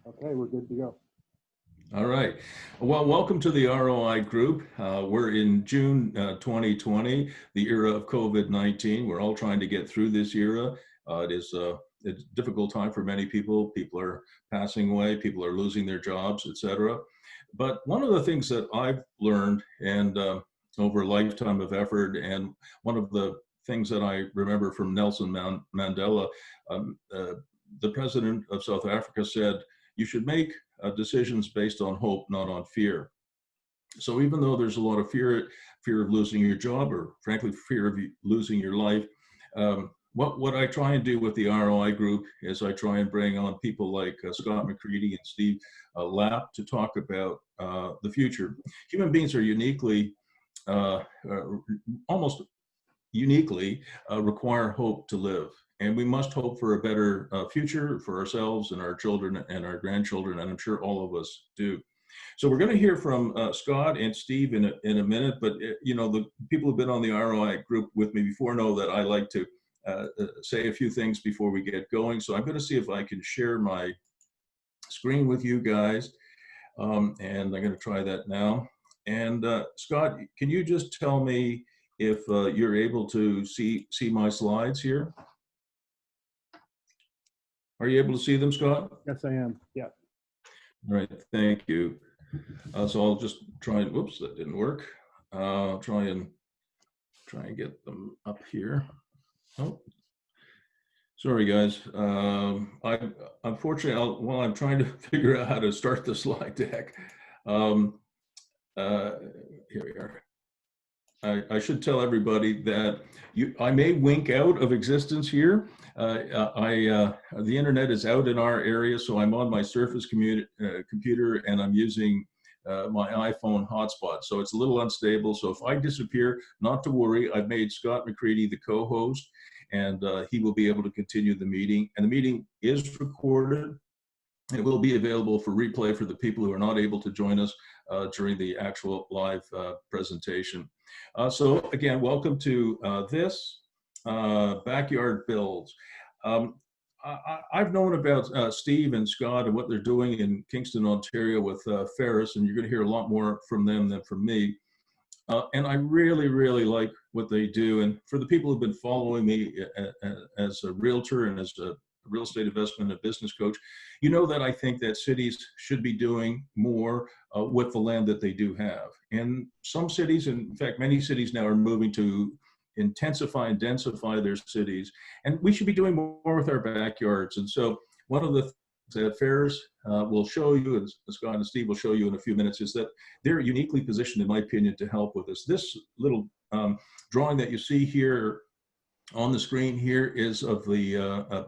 Okay, we're good to go. All right. Well, welcome to the ROI group. We're in June 2020, the era of COVID-19. We're all trying to get through this era. It's a difficult time for many people. People are passing away, people are losing their jobs, etc. But one of the things that I've learned and over a lifetime of effort, and one of the things that I remember from Nelson Mandela, the president of South Africa said, you should make decisions based on hope, not on fear. So even though there's a lot of fear of losing your job, or frankly, fear of losing your life, what I try and do with the ROI group is I try and bring on people like Scott McCready and Steve Lapp to talk about the future. Human beings are uniquely, almost uniquely, require hope to live. And we must hope for a better future for ourselves and our children and our grandchildren, and I'm sure all of us do. So we're going to hear from Scott and Steve in a minute, but you know, the people who've been on the ROI group with me before know that I like to say a few things before we get going. So I'm going to see if I can share my screen with you guys, and I'm going to try that now. And Scott, can you just tell me if you're able to see my slides here? Are you able to see them, Scott? Yes, I am. Yeah. All right, thank you. So I'll just try and, whoops, that didn't work. I'll try and get them up here. Oh, sorry guys. Unfortunately, while I'm trying to figure out how to start the slide deck, here we are. I should tell everybody that I may wink out of existence here. The internet is out in our area, so I'm on my Surface computer and I'm using my iPhone hotspot. So it's a little unstable. So if I disappear, not to worry. I've made Scott McCready the co-host, and he will be able to continue the meeting. And the meeting is recorded. It will be available for replay for the people who are not able to join us during the actual live presentation. So again, welcome to this Backyard Builds. I've known about Steve and Scott and what they're doing in Kingston, Ontario with Feris, and you're going to hear a lot more from them than from me. And I really, really like what they do. And for the people who've been following me as a realtor and as a real estate investment and business coach, you know that I think that cities should be doing more with the land that they do have. And some cities, in fact, many cities now are moving to intensify and densify their cities. And we should be doing more with our backyards. And so one of the things that Feris will show you, and Scott and Steve will show you in a few minutes, is that they're uniquely positioned, in my opinion, to help with this. This little drawing that you see here on the screen here is of the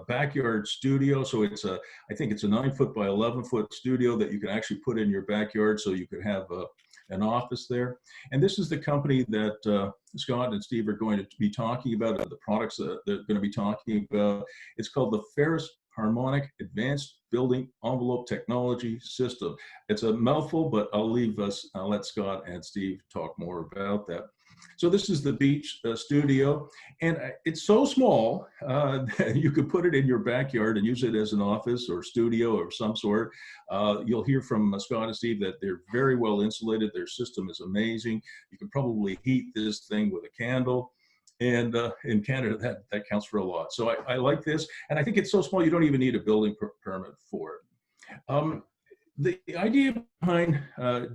backyard studio. So it's I think it's a 9-foot by 11-foot studio that you can actually put in your backyard, so you could have an office there. And this is the company that Scott and Steve are going to be talking about, the products that they're going to be talking about. It's called the Feris Harmonic Advanced Building Envelope Technology System. It's a mouthful, but I'll let Scott and Steve talk more about that. So this is the beach studio, and it's so small that you could put it in your backyard and use it as an office or studio of some sort. You'll hear from Scott and Steve that they're very well insulated. Their system is amazing. You can probably heat this thing with a candle. And in Canada, that counts for a lot. So I like this, and I think it's so small you don't even need a building permit for it. The idea behind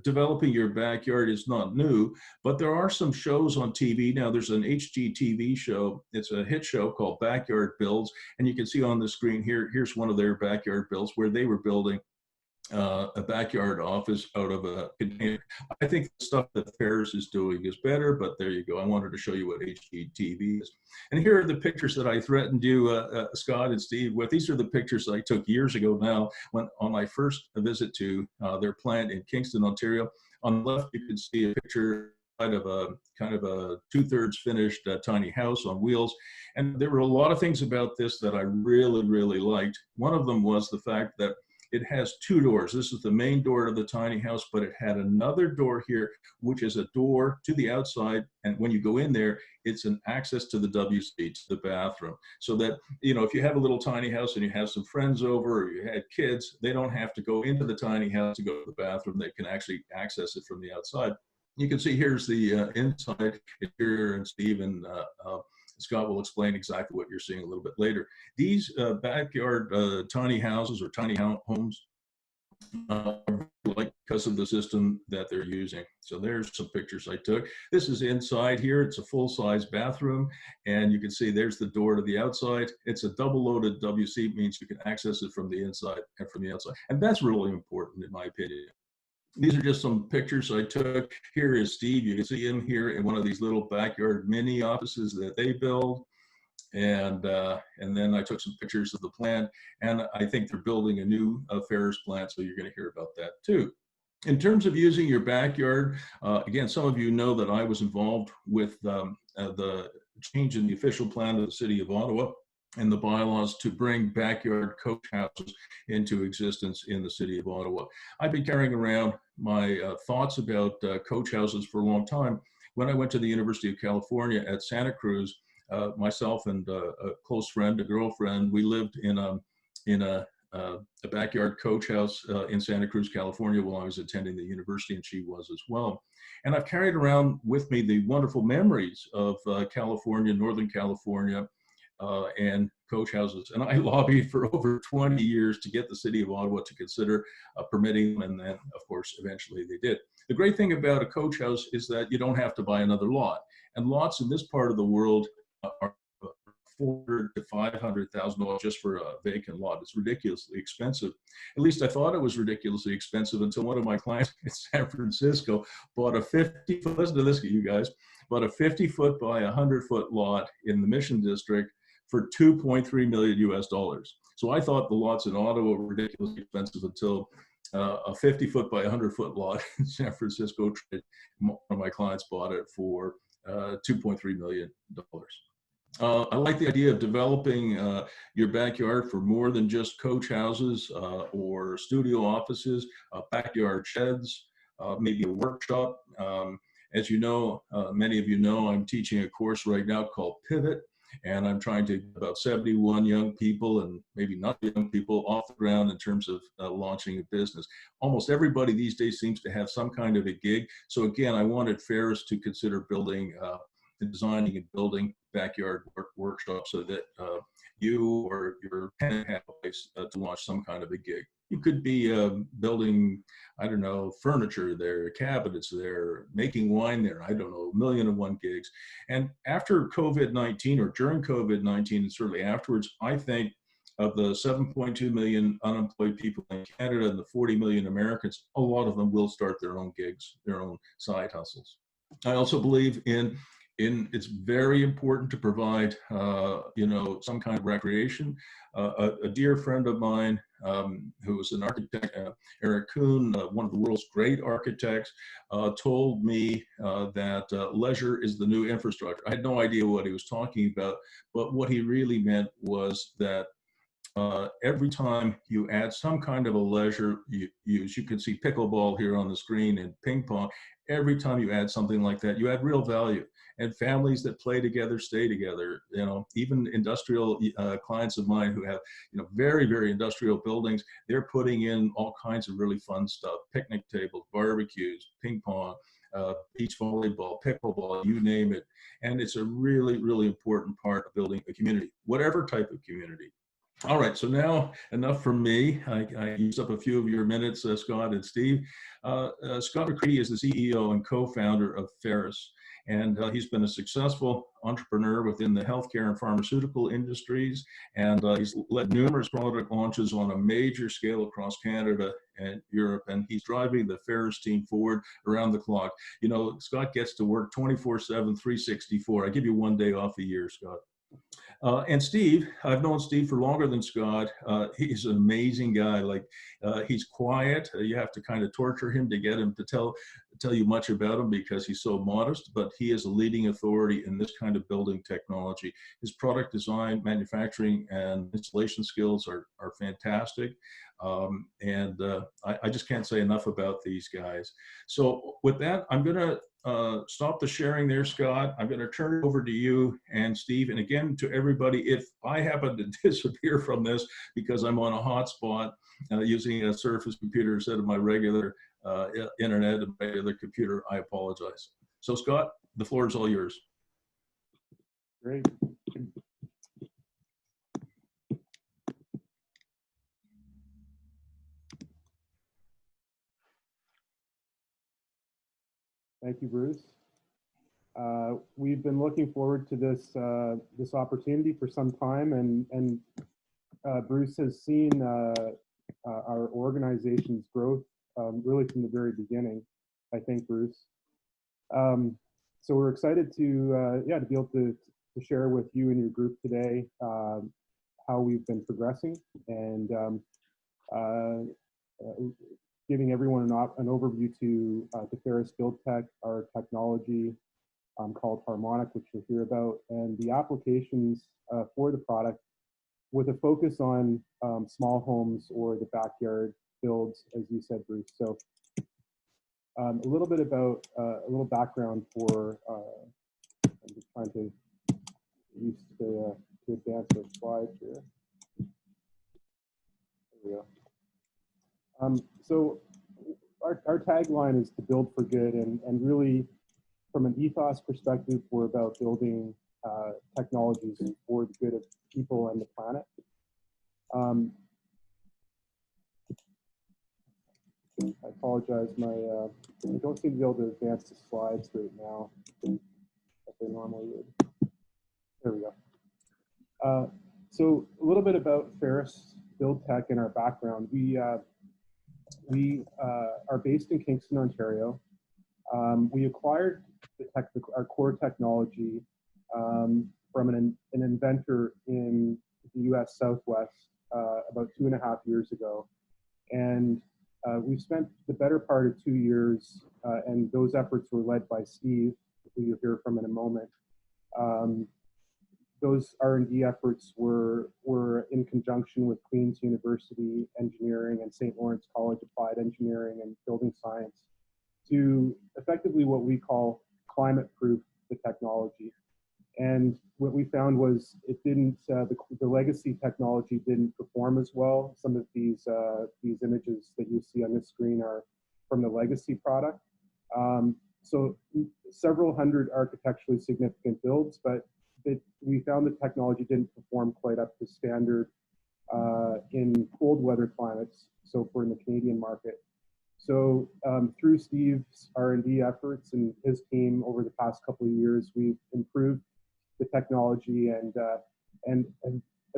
developing your backyard is not new, but there are some shows on TV. Now there's an HGTV show. It's a hit show called Backyard Builds. And you can see on the screen here, here's one of their backyard builds where they were building a backyard office out of a container. I think the stuff that Feris is doing is better, but there you go. I wanted to show you what HGTV is. And here are the pictures that I threatened you, Scott and Steve, with. These are the pictures I took years ago now when on my first visit to their plant in Kingston, Ontario. On the left, you can see a picture of a kind of a 2/3 finished tiny house on wheels. And there were a lot of things about this that I really, really liked. One of them was the fact that it has two doors. This is the main door to the tiny house, but it had another door here, which is a door to the outside. And when you go in there, it's an access to the WC, to the bathroom. So that, you know, if you have a little tiny house and you have some friends over or you had kids, they don't have to go into the tiny house to go to the bathroom. They can actually access it from the outside. You can see here's the inside interior, and Steve and Scott will explain exactly what you're seeing a little bit later. These backyard tiny houses or tiny homes like because of the system that they're using. So there's some pictures I took. This is inside here. It's a full-size bathroom, and you can see there's the door to the outside. It's a double-loaded WC, means you can access it from the inside and from the outside, and that's really important in my opinion. These are just some pictures I took. Here is Steve. You can see him here in one of these little backyard mini offices that they build. And then I took some pictures of the plant, and I think they're building a new Feris plant, so you're going to hear about that too. In terms of using your backyard, again, some of you know that I was involved with the change in the official plan of the City of Ottawa and the bylaws to bring backyard coach houses into existence in the City of Ottawa. I've been carrying around my thoughts about coach houses for a long time. When I went to the University of California at Santa Cruz, myself and a close friend, a girlfriend, we lived in a backyard coach house in Santa Cruz, California, while I was attending the university, and she was as well. And I've carried around with me the wonderful memories of California, Northern California, and coach houses. And I lobbied for over 20 years to get the City of Ottawa to consider permitting them, and then, of course, eventually they did. The great thing about a coach house is that you don't have to buy another lot. And lots in this part of the world are $400,000 to $500,000 just for a vacant lot. It's ridiculously expensive. At least I thought it was ridiculously expensive until one of my clients in San Francisco bought a 50-foot, listen to this, you guys, bought a 50-foot by 100-foot lot in the Mission District for $2.3 million US. So I thought the lots in Ottawa were ridiculously expensive until a 50-foot by 100-foot lot in San Francisco. One of my clients bought it for $2.3 million. I like the idea of developing your backyard for more than just coach houses or studio offices, backyard sheds, maybe a workshop. As you know, many of you know, I'm teaching a course right now called Pivot, and I'm trying to get about 71 young people, and maybe not young people, off the ground in terms of launching a business. Almost everybody these days seems to have some kind of a gig. So again, I wanted Feris to consider building, designing and building backyard workshops so that you or your tenant have a place to launch some kind of a gig. You could be building, I don't know, furniture there, cabinets there, making wine there, I don't know, 1,000,001 gigs. And after COVID-19, or during COVID-19, and certainly afterwards, I think of the 7.2 million unemployed people in Canada and the 40 million Americans, a lot of them will start their own gigs, their own side hustles. I also believe it's very important to provide, you know, some kind of recreation. A dear friend of mine who was an architect, Eric Kuhn, one of the world's great architects, told me that leisure is the new infrastructure. I had no idea what he was talking about, but what he really meant was that every time you add some kind of a leisure use, you can see pickleball here on the screen and ping pong. Every time you add something like that, you add real value. And families that play together stay together. You know, even industrial clients of mine who have, you know, very, very industrial buildings, they're putting in all kinds of really fun stuff: picnic tables, barbecues, ping pong, beach volleyball, pickleball, you name it. And it's a really, really important part of building a community, whatever type of community. All right, so now enough from me. I used up a few of your minutes, Scott and Steve. Scott McCready is the CEO and co-founder of Feris, and he's been a successful entrepreneur within the healthcare and pharmaceutical industries, and he's led numerous product launches on a major scale across Canada and Europe, and he's driving the Feris team forward around the clock. You know, Scott gets to work 24/7, 364. I give you one day off a year, Scott. And Steve, I've known Steve for longer than Scott. He's an amazing guy. Like he's quiet. You have to kind of torture him to get him to tell you much about him because he's so modest. But he is a leading authority in this kind of building technology. His product design, manufacturing, and installation skills are fantastic. I just can't say enough about these guys. So with that, I'm going to stop the sharing there, Scott. I'm going to turn it over to you and Steve. And again, to everybody, if I happen to disappear from this because I'm on a hotspot using a Surface computer instead of my regular internet and regular computer, I apologize. So Scott, the floor is all yours. Great. Thank you, Bruce. We've been looking forward to this opportunity for some time, and Bruce has seen our organization's growth really from the very beginning. I think, Bruce. So we're excited to to be able to share with you and your group today how we've been progressing and giving everyone an overview to Feris Build Tech, our technology called Harmonic, which you'll hear about, and the applications for the product with a focus on small homes or the backyard builds, as you said, Bruce. So a little bit about a little background for, I'm just trying to use to advance our slides here. There we go. So our tagline is to build for good, and really from an ethos perspective, we're about building technologies for the good of people and the planet. I apologize, I don't seem to be able to advance the slides right now like I normally would. There we go. So a little bit about Feris Build Tech and our background. We are based in Kingston, Ontario. We acquired our core technology from an inventor in the U.S. Southwest about 2.5 years ago. And we've spent the better part of 2 years, and those efforts were led by Steve, who you'll hear from in a moment. Those R&D efforts were in conjunction with Queen's University Engineering and St. Lawrence College Applied Engineering and Building Science to effectively what we call climate-proof the technology. And what we found was it didn't, the legacy technology didn't perform as well. Some of these images that you see on this screen are from the legacy product. So several hundred architecturally significant builds, but we found the technology didn't perform quite up to standard in cold weather climates, so for in the Canadian market. So through Steve's R&D efforts and his team over the past couple of years, we've improved the technology and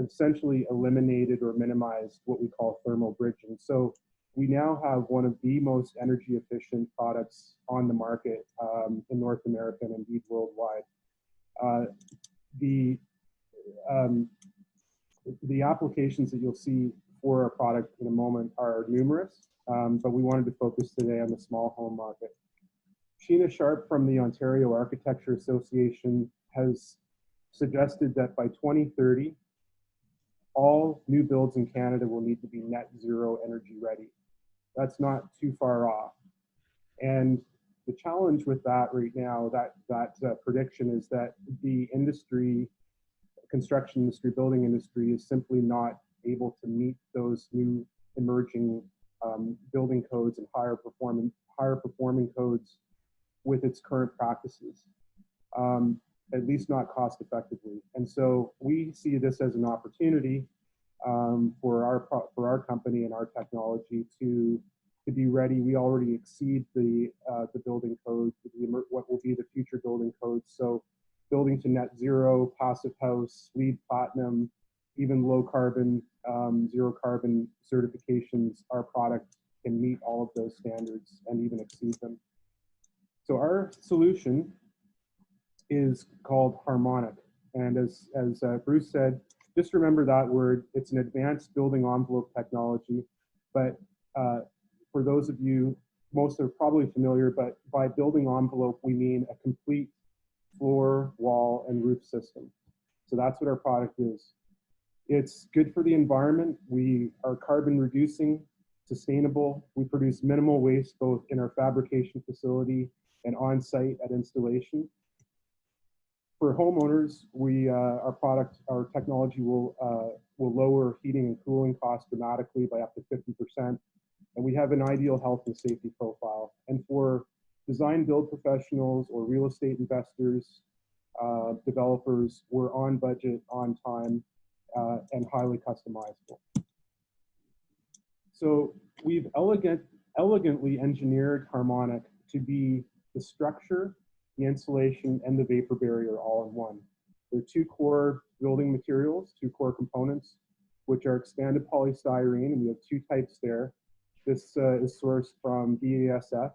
essentially eliminated or minimized what we call thermal bridging. So we now have one of the most energy efficient products on the market in North America and indeed worldwide. The applications that you'll see for our product in a moment are numerous, but we wanted to focus today on the small home market. Sheena Sharp from the Ontario Architecture Association has suggested that by 2030, all new builds in Canada will need to be net zero energy ready. That's not too far off. And the challenge with that right now, that prediction is that the industry, construction industry, building industry is simply not able to meet those new emerging building codes and higher performing codes with its current practices, at least not cost effectively. And so we see this as an opportunity for our company and our technology to be ready. We already exceed the building codes, what will be the future building codes. So building to net zero, passive house, LEED Platinum, even low carbon, zero carbon certifications, our product can meet all of those standards and even exceed them. So our solution is called Harmonic. And as Bruce said, just remember that word. It's an advanced building envelope technology. But for those of you, most are probably familiar, but by building envelope, we mean a complete floor, wall, and roof system. So that's what our product is. It's good for the environment. We are carbon reducing, sustainable. We produce minimal waste both in our fabrication facility and on-site at installation. For homeowners, our technology will lower heating and cooling costs dramatically by up to 50%. And we have an ideal health and safety profile. And for design build professionals or real estate investors, developers, we're on budget, on time, and highly customizable. So we've elegantly engineered Harmonic to be the structure, the insulation, and the vapor barrier all in one. There are two core building materials, two core components, which are expanded polystyrene, and we have two types there. This is sourced from BASF.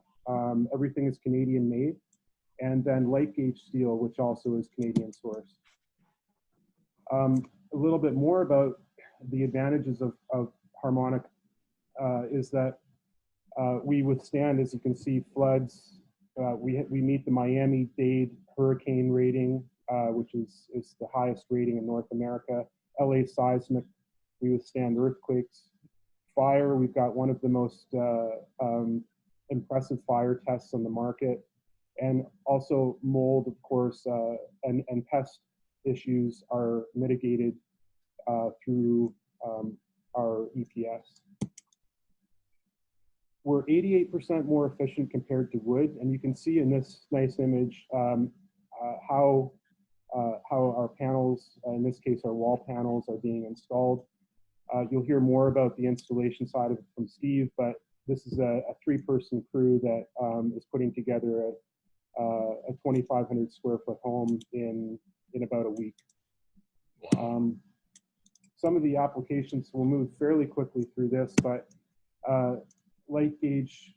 Everything is Canadian made. And then light gauge steel, which also is Canadian sourced. A little bit more about the advantages of Harmonic is that we withstand, as you can see, floods. We meet the Miami-Dade hurricane rating, which is the highest rating in North America. LA seismic, we withstand earthquakes. Fire, we've got one of the most impressive fire tests on the market. And also mold, of course, and pest issues are mitigated through our EPS. We're 88% more efficient compared to wood, and you can see in this nice image how our panels, in this case our wall panels, are being installed. You'll hear more about the installation side of it from Steve, but this is a three-person crew that is putting together a 2,500 square foot home in about a week. Some of the applications, will move fairly quickly through this, but light gauge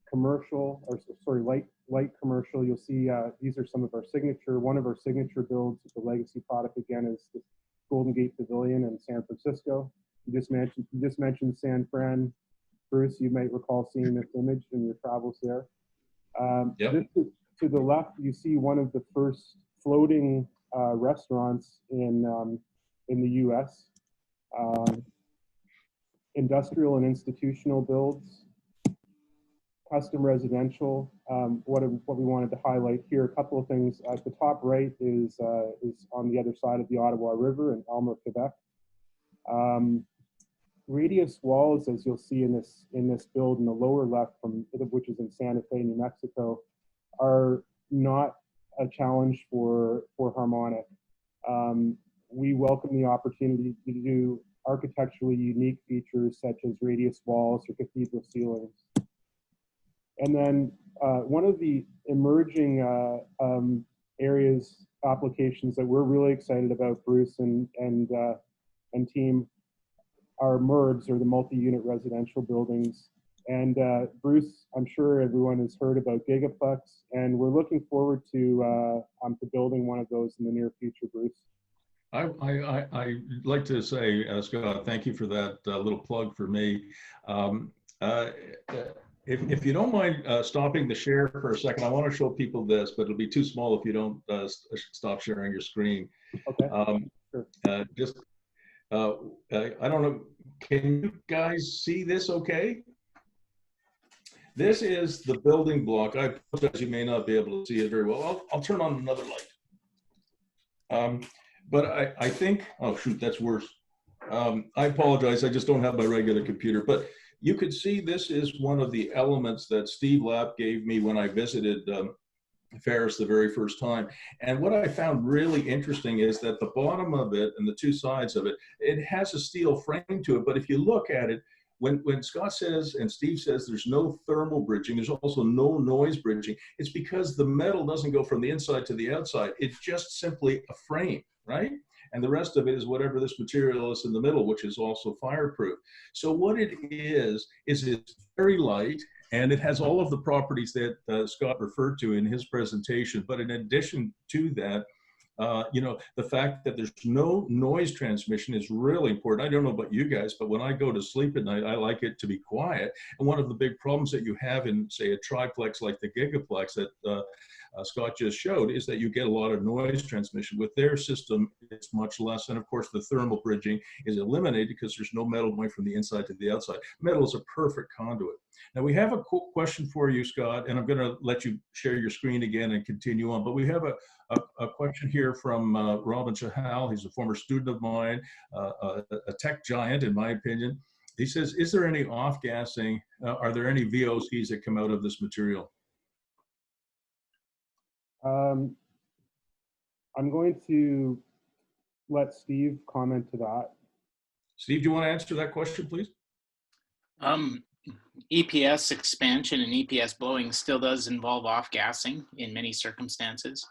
commercial, or sorry, light commercial, you'll see these are some of our signature, one of our signature builds with the legacy product again is the Golden Gate Pavilion in San Francisco. You just mentioned San Fran. Bruce, you might recall seeing this image in your travels there. Yep. To the left, you see one of the first floating restaurants in the U.S. Industrial and institutional builds, custom residential. What we wanted to highlight here, a couple of things. At the top right is on the other side of the Ottawa River in Elmer, Quebec. Radius walls, as you'll see in this build in the lower left, which is in Santa Fe, New Mexico, are not a challenge for Harmonic. We welcome the opportunity to do architecturally unique features such as radius walls or cathedral ceilings. And then one of the emerging areas, applications that we're really excited about, Bruce and team, are MURBs, or the multi-unit residential buildings. And Bruce, I'm sure everyone has heard about Gigaplex, and we're looking forward to building one of those in the near future, Bruce. I'd like to say, Scott, thank you for that little plug for me. If you don't mind stopping the share for a second, I want to show people this, but it'll be too small if you don't stop sharing your screen. Okay. Sure. I don't know, can you guys see this okay? This is the building block. I apologize, you may not be able to see it very well. I'll turn on another light. But I think, oh shoot, that's worse. I apologize, I just don't have my regular computer. But you could see this is one of the elements that Steve Lapp gave me when I visited Feris the very first time. And what I found really interesting is that the bottom of it and the two sides of it, it has a steel frame to it. But if you look at it, when Scott says and Steve says there's no thermal bridging, there's also no noise bridging, it's because the metal doesn't go from the inside to the outside. It's just simply a frame, right? And the rest of it is whatever this material is in the middle, which is also fireproof. So what it is it's very light, and it has all of the properties that Scott referred to in his presentation. But in addition to that, You know, the fact that there's no noise transmission is really important. I don't know about you guys, but when I go to sleep at night, I like it to be quiet. And one of the big problems that you have in, say, a triplex like the Gigaplex that Scott just showed is that you get a lot of noise transmission. With their system, it's much less. And of course, the thermal bridging is eliminated because there's no metal going from the inside to the outside. Metal is a perfect conduit. Now, we have a cool question for you, Scott, and I'm going to let you share your screen again and continue on. But we have a question here from Robin Chahal. He's a former student of mine, a tech giant, in my opinion. He says, is there any off-gassing? Are there any VOCs that come out of this material? I'm going to let Steve comment to that. Steve, do you want to answer that question, please? EPS expansion and EPS blowing still does involve off-gassing in many circumstances.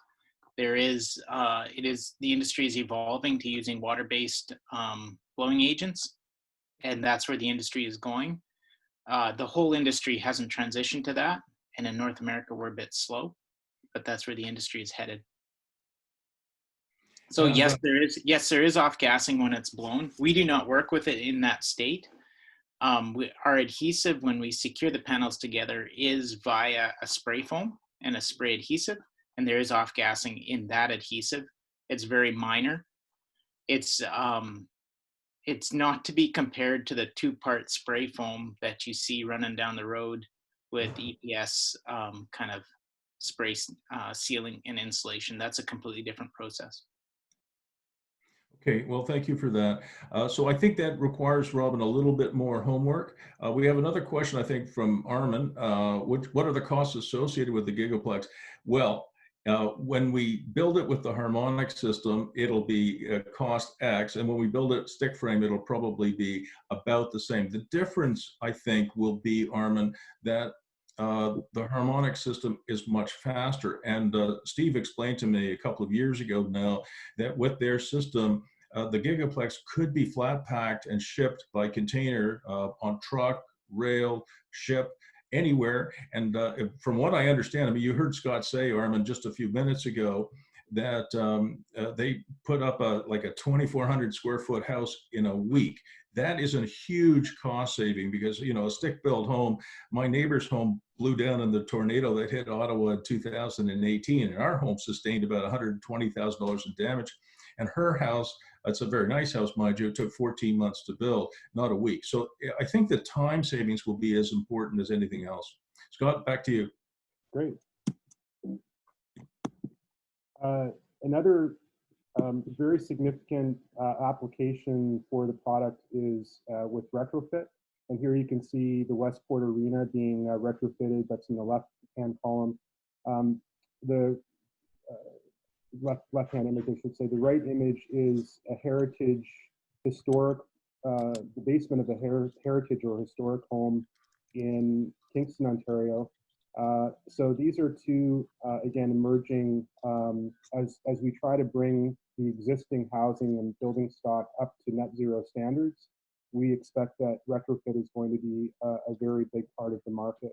There is, the industry is evolving to using water-based blowing agents, and that's where the industry is going. The whole industry hasn't transitioned to that, and in North America, we're a bit slow, but that's where the industry is headed. So yes, there is off-gassing when it's blown. We do not work with it in that state. Our adhesive, when we secure the panels together, is via a spray foam and a spray adhesive, and there is off-gassing in that adhesive. It's very minor. It's not to be compared to the two-part spray foam that you see running down the road with EPS kind of spray sealing and insulation. That's a completely different process. Okay, well, thank you for that. So I think that requires, Robin, a little bit more homework. We have another question, I think, from Armin. What are the costs associated with the Gigaplex? Well, when we build it with the harmonic system, it'll be cost X. And when we build it stick frame, it'll probably be about the same. The difference, I think, will be, Armin, that the harmonic system is much faster. And Steve explained to me a couple of years ago now that with their system, the Gigaplex could be flat packed and shipped by container on truck, rail, ship, anywhere. And from what I understand, I mean, you heard Scott say, Armin, just a few minutes ago, that they put up like a 2,400 square foot house in a week. That is a huge cost saving because, you know, a stick-built home, my neighbor's home blew down in the tornado that hit Ottawa in 2018, and our home sustained about $120,000 in damage. And her house, it's a very nice house, mind you, it took 14 months to build, not a week. So I think the time savings will be as important as anything else. Scott, back to you. Great. Another very significant application for the product is with retrofit. And here you can see the Westport Arena being retrofitted. That's in the left-hand column. The left-hand image, I should say. The right image is a heritage, historic, the basement of a heritage or historic home in Kingston, Ontario. So these are two, again, emerging, as we try to bring the existing housing and building stock up to net zero standards, we expect that retrofit is going to be a very big part of the market.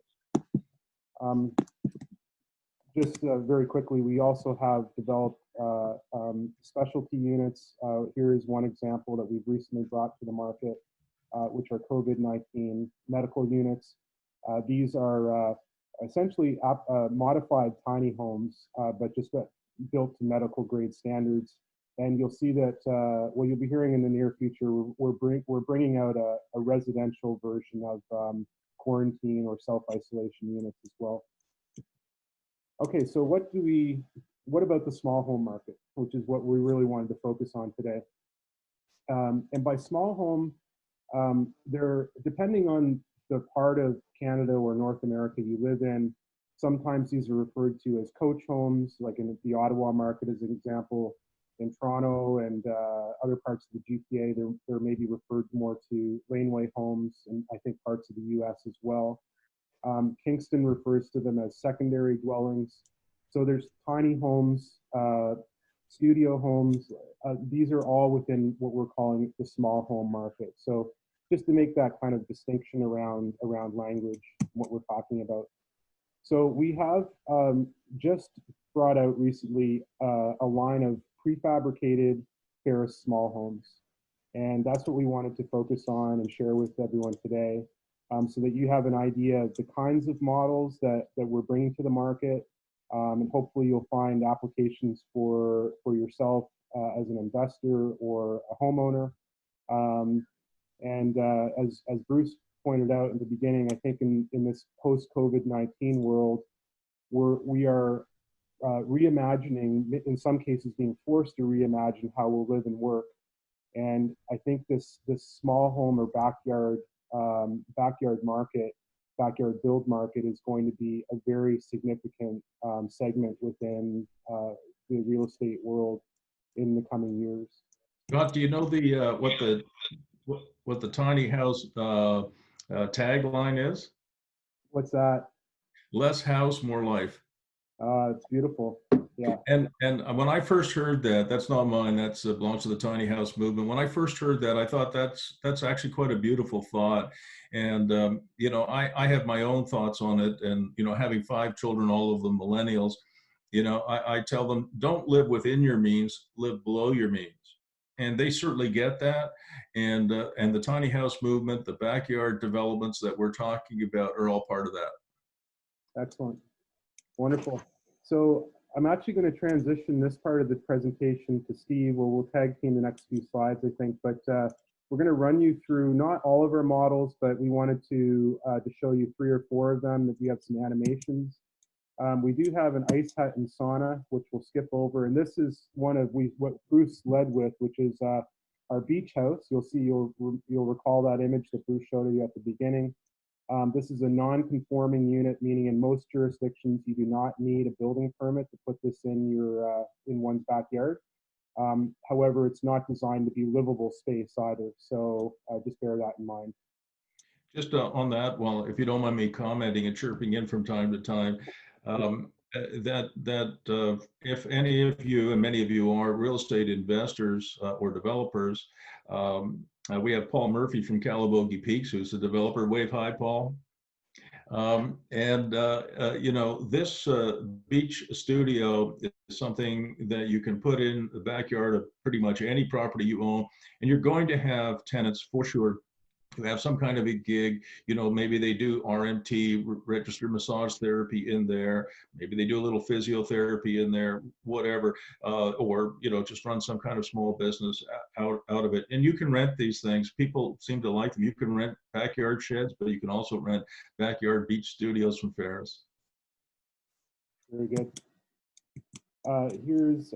Just very quickly, we also have developed specialty units. Here is one example that we've recently brought to the market, which are COVID-19 medical units. These are essentially modified tiny homes, but just built to medical grade standards. And you'll see that what you'll be hearing in the near future, we're bringing out a residential version of quarantine or self-isolation units as well. Okay, so what about the small home market, which is what we really wanted to focus on today. And by small home, depending on the part of Canada or North America you live in, sometimes these are referred to as coach homes, like in the Ottawa market as an example. In Toronto and other parts of the GTA, they're maybe referred more to laneway homes, and I think parts of the US as well. Kingston refers to them as secondary dwellings. So there's tiny homes, studio homes. These are all within what we're calling the small home market. So just to make that kind of distinction around language, what we're talking about. So we have just brought out recently a line of prefabricated Feris small homes. And that's what we wanted to focus on and share with everyone today, so that you have an idea of the kinds of models that we're bringing to the market. And hopefully you'll find applications for yourself as an investor or a homeowner. As Bruce pointed out in the beginning, I think in this post-COVID-19 world, we are reimagining, in some cases being forced to reimagine how we'll live and work. And I think this small home or backyard build market is going to be a very significant segment within the real estate world in the coming years. Scott, do you know what the tiny house tagline is? What's that? Less house, more life. It's beautiful. Yeah. And when I first heard that, that's not mine, that's belongs to the tiny house movement. When I first heard that, I thought that's actually quite a beautiful thought. And you know, I have my own thoughts on it. And you know, having 5 children, all of them millennials, you know, I tell them, don't live within your means, live below your means. And they certainly get that. And the tiny house movement, the backyard developments that we're talking about are all part of that. Excellent. Wonderful. So I'm actually going to transition this part of the presentation to Steve, where we'll tag team the next few slides, I think. But we're going to run you through not all of our models, but we wanted to show you 3 or 4 of them, that we have some animations. We do have an ice hut and sauna, which we'll skip over. And this is one of what Bruce led with, which is our beach house. You'll recall that image that Bruce showed you at the beginning. This is a non-conforming unit, meaning in most jurisdictions you do not need a building permit to put this in in one's backyard. However, it's not designed to be livable space either, so just bear that in mind. Just on that, well, if you don't mind me commenting and chirping in from time to time, if any of you, and many of you are real estate investors or developers, we have Paul Murphy from Calabogie Peaks, who's the developer. Wave hi, Paul. You know, this beach studio is something that you can put in the backyard of pretty much any property you own, and you're going to have tenants for sure who have some kind of a gig. You know, maybe they do RMT, registered massage therapy in there. Maybe they do a little physiotherapy in there, whatever, or, you know, just run some kind of small business out of it. And you can rent these things. People seem to like them. You can rent backyard sheds, but you can also rent backyard beach studios from Feris. Very good. Here's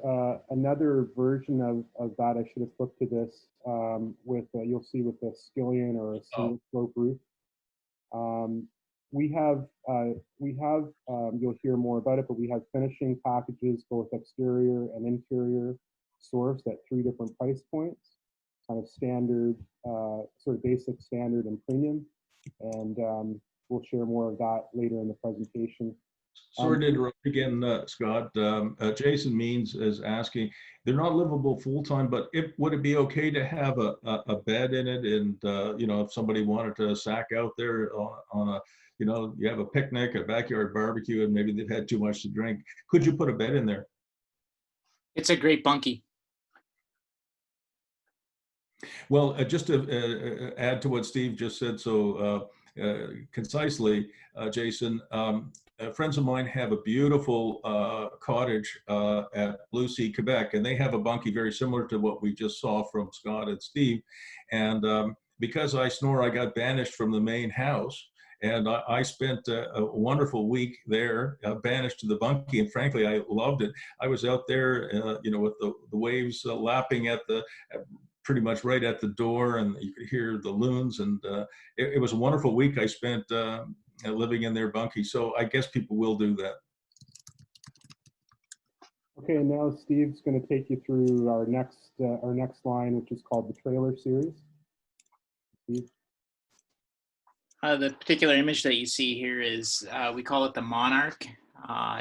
another version of that. I should have flipped to this with you'll see with the skillion or a single slope roof. We have you'll hear more about it, but we have finishing packages, both exterior and interior, sourced at 3 different price points, kind of standard, sort of basic, standard, and premium. And we'll share more of that later in the presentation. Sorry to interrupt again, Scott. Jason Means is asking, they're not livable full-time, but would it be okay to have a bed in it? And, you know, if somebody wanted to sack out there on a, you know, you have a picnic, a backyard barbecue, and maybe they've had too much to drink, could you put a bed in there? It's a great bunkie. Well, just to add to what Steve just said so concisely, Jason, friends of mine have a beautiful cottage at Blue Sea, Quebec, and they have a bunkie very similar to what we just saw from Scott and Steve. And because I snore, I got banished from the main house. And I spent a wonderful week there, banished to the bunkie, and frankly, I loved it. I was out there, you know, with the waves lapping at pretty much right at the door, and you could hear the loons, and it was a wonderful week I spent living in their bunkie. So I guess people will do that. Okay, now Steve's going to take you through our next line, which is called the trailer series. Steve. The particular image that you see here is, we call it the Monarch.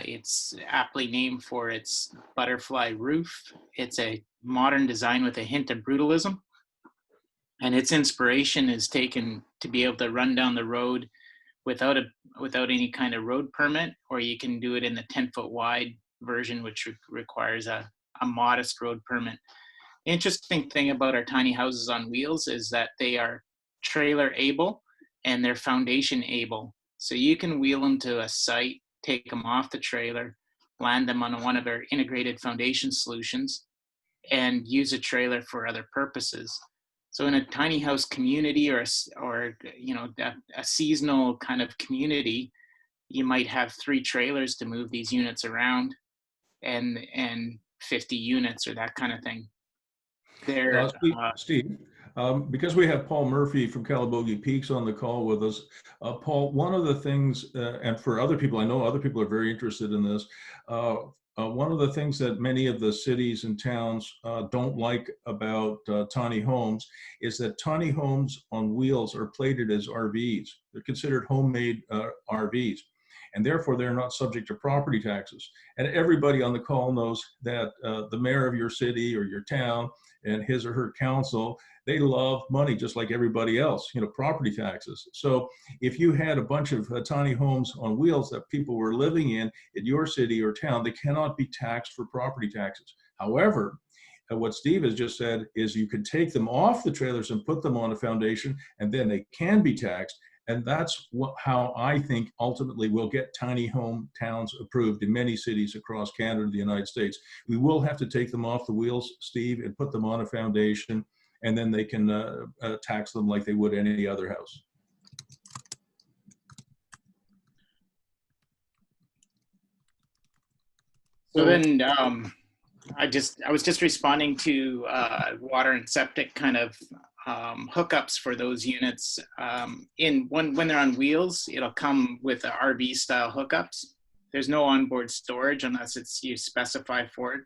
It's aptly named for its butterfly roof. It's a modern design with a hint of brutalism. And its inspiration is taken to be able to run down the road without any kind of road permit, or you can do it in the 10-foot wide version, which requires a a modest road permit. The interesting thing about our tiny houses on wheels is that they are trailer able and they're foundation able. So you can wheel them to a site, take them off the trailer, land them on one of our integrated foundation solutions, and use a trailer for other purposes. So in a tiny house community or a seasonal kind of community, you might have 3 trailers to move these units around, and 50 units or that kind of thing. They're Steve, because we have Paul Murphy from Calabogie Peaks on the call with us, Paul, one of the things, and for other people, I know other people are very interested in this, one of the things that many of the cities and towns don't like about tiny homes is that tiny homes on wheels are plated as RVs. They're considered homemade RVs, and therefore they're not subject to property taxes. And everybody on the call knows that the mayor of your city or your town and his or her council, they love money just like everybody else, property taxes. So if you had a bunch of tiny homes on wheels that people were living in your city or town, they cannot be taxed for property taxes. However, what Steve has just said is you can take them off the trailers and put them on a foundation, and then they can be taxed. And that's how I think ultimately we'll get tiny home towns approved in many cities across Canada and the United States. We will have to take them off the wheels, Steve, and put them on a foundation, and then they can tax them like they would any other house. So then I was just responding to water and septic kind of hookups for those units. When they're on wheels, it'll come with RV style hookups. There's no onboard storage unless you specify for it.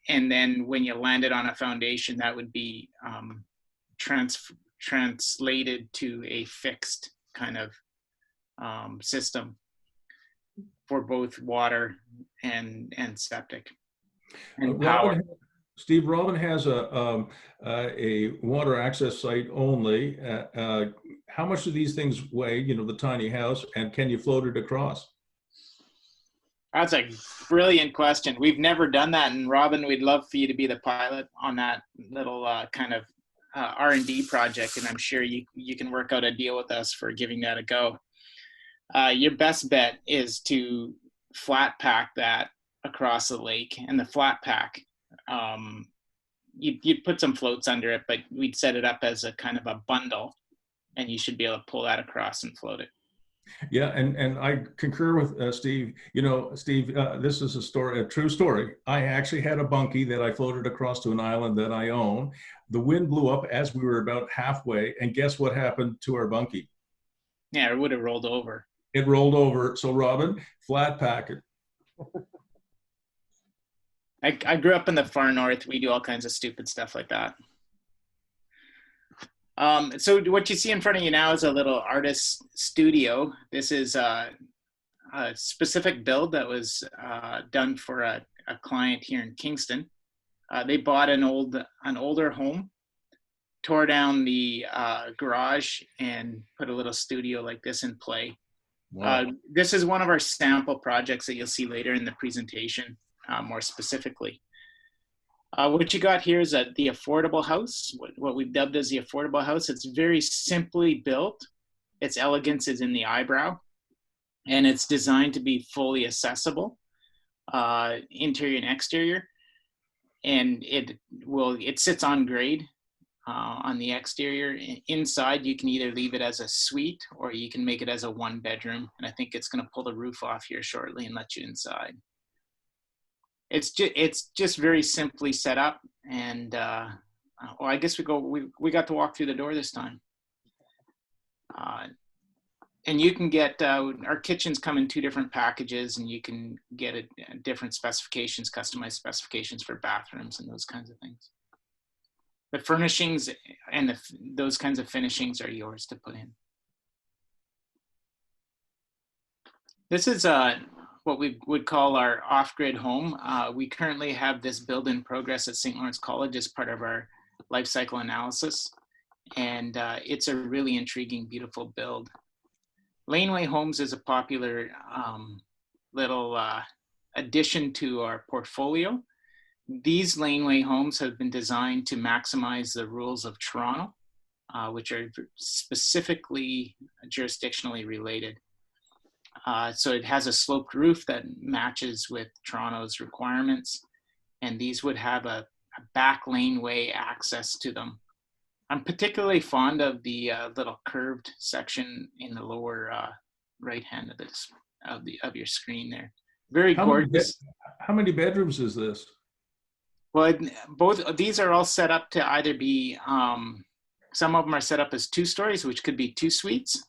And then when you land it on a foundation, that would be translated to a fixed kind of system for both water and septic and power. Steve, Robin has a water access site only. How much do these things weigh, the tiny house, and can you float it across? That's a brilliant question. We've never done that. And Robin, we'd love for you to be the pilot on that little kind of R&D project. And I'm sure you can work out a deal with us for giving that a go. Your best bet is to flat pack that across the lake. And the flat pack, you'd put some floats under it, but we'd set it up as a kind of a bundle, and you should be able to pull that across and float it. Yeah, and I concur with Steve. Steve, this is a true story. I actually had a bunkie that I floated across to an island that I own. The wind blew up as we were about halfway, and guess what happened to our bunkie? Yeah, it would have rolled over. It rolled over. So Robin, flat pack it. I grew up in the far north. We do all kinds of stupid stuff like that. So what you see in front of you now is a little artist studio. This is a specific build that was done for a client here in Kingston. They bought an older home, tore down the garage, and put a little studio like this in play. Wow. This is one of our sample projects that you'll see later in the presentation, more specifically. What you got here is the affordable house, what we've dubbed as the affordable house. It's very simply built. Its elegance is in the eyebrow, and it's designed to be fully accessible, interior and exterior. And it sits on grade on the exterior. Inside, you can either leave it as a suite or you can make it as a 1-bedroom. And I think it's going to pull the roof off here shortly and let you inside. It's just very simply set up, and I guess we got to walk through the door this time. And you can get our kitchens come in 2 different packages, and you can get different specifications, customized specifications for bathrooms and those kinds of things. The furnishings and those kinds of finishings are yours to put in. This is what we would call our off-grid home. We currently have this build in progress at St. Lawrence College as part of our life cycle analysis. And it's a really intriguing, beautiful build. Laneway Homes is a popular little addition to our portfolio. These laneway homes have been designed to maximize the rules of Toronto, which are specifically jurisdictionally related. So it has a sloped roof that matches with Toronto's requirements, and these would have a back laneway access to them. I'm particularly fond of the little curved section in the lower right hand of your screen there. Very gorgeous. How many bedrooms is this? Well, both of these are all set up to either be, some of them are set up as 2 stories, which could be 2 suites,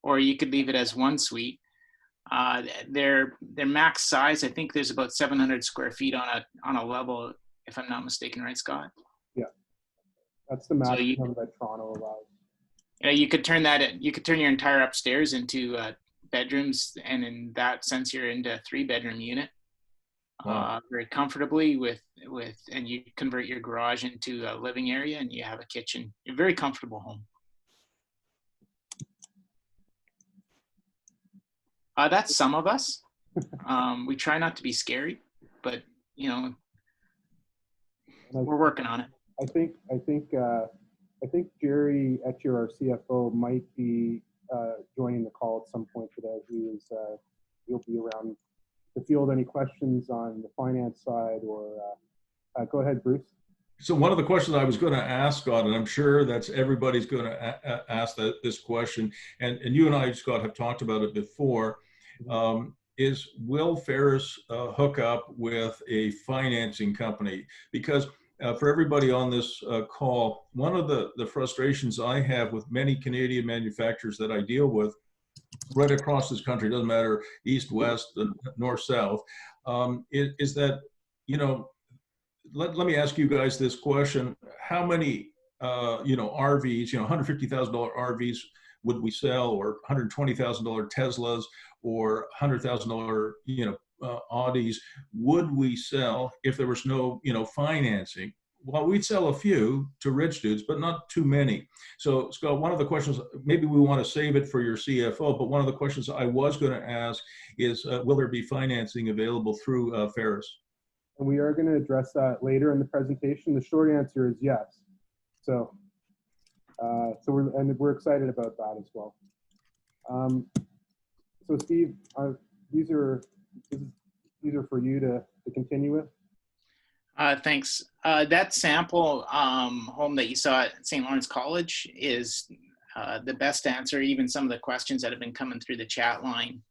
or you could leave it as 1 suite. Their max size, I think there's about 700 square feet on a level, if I'm not mistaken, right, Scott? Yeah, that's the maximum that Toronto allows. You could turn you could turn your entire upstairs into bedrooms, and in that sense, you're into a 3-bedroom unit. Wow. Very comfortably and you convert your garage into a living area, and you have a kitchen. A very comfortable home. That's some of us. We try not to be scary, but we're working on it. I think Jerry Etcher, our CFO, might be joining the call at some point today. He'll be around to field any questions on the finance side, or go ahead, Bruce. So one of the questions I was going to ask, Scott, and I'm sure that's everybody's going to ask this question, and you and I, Scott, have talked about it before, is will Feris hook up with a financing company? Because for everybody on this call, one of the frustrations I have with many Canadian manufacturers that I deal with right across this country, doesn't matter east, west, north, south, is that, let me ask you guys this question. How many, RVs, $150,000 RVs would we sell, or $120,000 Teslas, or $100,000, Audis would we sell if there was no, financing? Well, we'd sell a few to rich dudes, but not too many. So, Scott, one of the questions, maybe we want to save it for your CFO, but one of the questions I was going to ask is, will there be financing available through Feris? And we are going to address that later in the presentation. The short answer is yes. So, we're excited about that as well. So, Steve, these are for you to continue with. Thanks. That sample home that you saw at St. Lawrence College is the best answer, even some of the questions that have been coming through the chat line.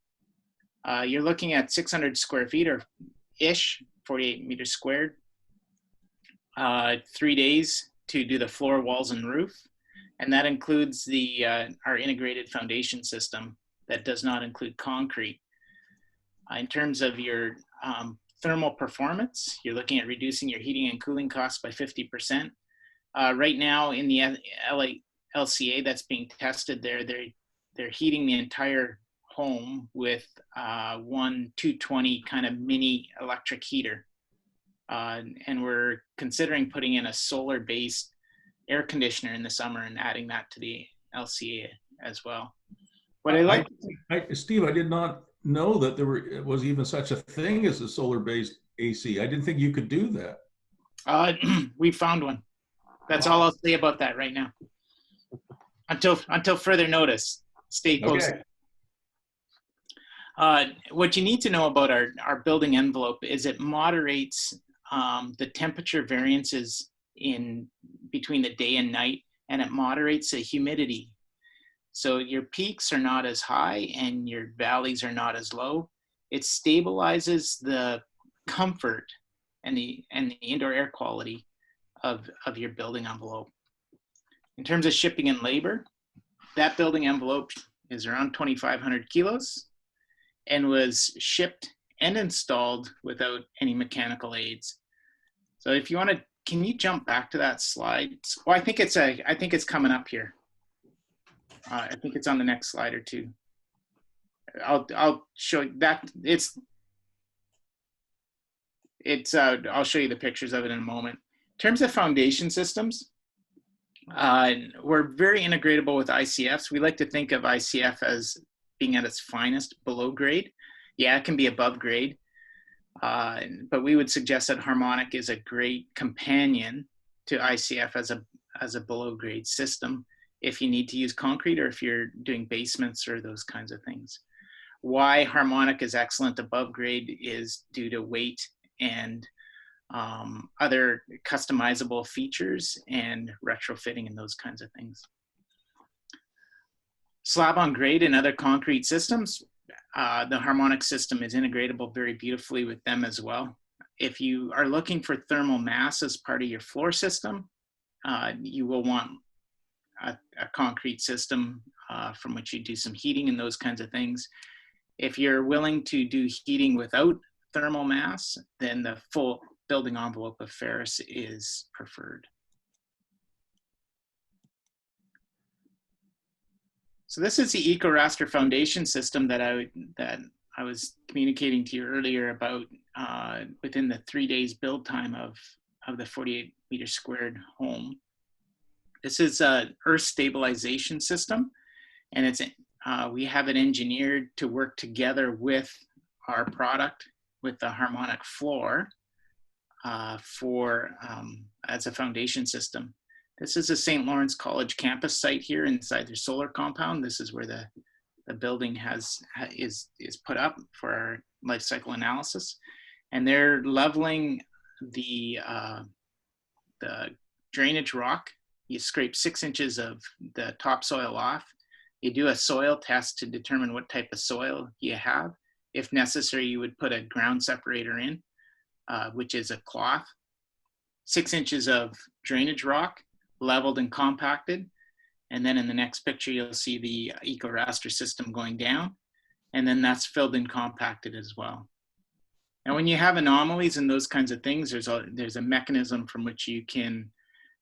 You're looking at 600 square feet or ish, 48 meters squared. 3 days to do the floor, walls, and roof. And that includes our integrated foundation system that does not include concrete. In terms of your thermal performance, you're looking at reducing your heating and cooling costs by 50%. Right now in the LCA that's being tested there, they're heating the entire home with one 220 kind of mini electric heater. And we're considering putting in a solar-based air conditioner in the summer and adding that to the LCA as well. Steve, I did not know that there was even such a thing as a solar-based AC. I didn't think you could do that. We found one. That's all I'll say about that right now. Until further notice. Stay posted. Okay. What you need to know about our building envelope is it moderates the temperature variances in between the day and night, and it moderates the humidity. So your peaks are not as high and your valleys are not as low. It stabilizes the comfort and the indoor air quality of your building envelope. In terms of shipping and labor, that building envelope is around 2,500 kilos and was shipped and installed without any mechanical aids. So if you want to, can you jump back to that slide? Well, I think it's coming up here. I think it's on the next slide or two. I'll show you that I'll show you the pictures of it in a moment. In terms of foundation systems, we're very integratable with ICFs. We like to think of ICF as being at its finest below grade. Yeah, it can be above grade. But we would suggest that Harmonic is a great companion to ICF as a below grade system if you need to use concrete or if you're doing basements or those kinds of things. Why Harmonic is excellent above grade is due to weight and other customizable features and retrofitting and those kinds of things. Slab on grade and other concrete systems, the Harmonic system is integratable very beautifully with them as well. If you are looking for thermal mass as part of your floor system, you will want a concrete system from which you do some heating and those kinds of things. If you're willing to do heating without thermal mass, then the full building envelope of Feris is preferred. So this is the EcoRaster foundation system that I was communicating to you earlier about within the 3 days build time of the 48 meter squared home. This is a earth stabilization system, and it's we have it engineered to work together with our product, with the Harmonic floor as a foundation system. This is a St. Lawrence College campus site here inside their solar compound. This is where the building is put up for our life cycle analysis. And they're leveling the drainage rock. You scrape 6 inches of the topsoil off. You do a soil test to determine what type of soil you have. If necessary, you would put a ground separator in, which is a cloth. 6 inches of drainage rock, leveled and compacted. And then in the next picture, you'll see the EcoRaster system going down. And then that's filled and compacted as well. And when you have anomalies and those kinds of things, there's a mechanism from which you can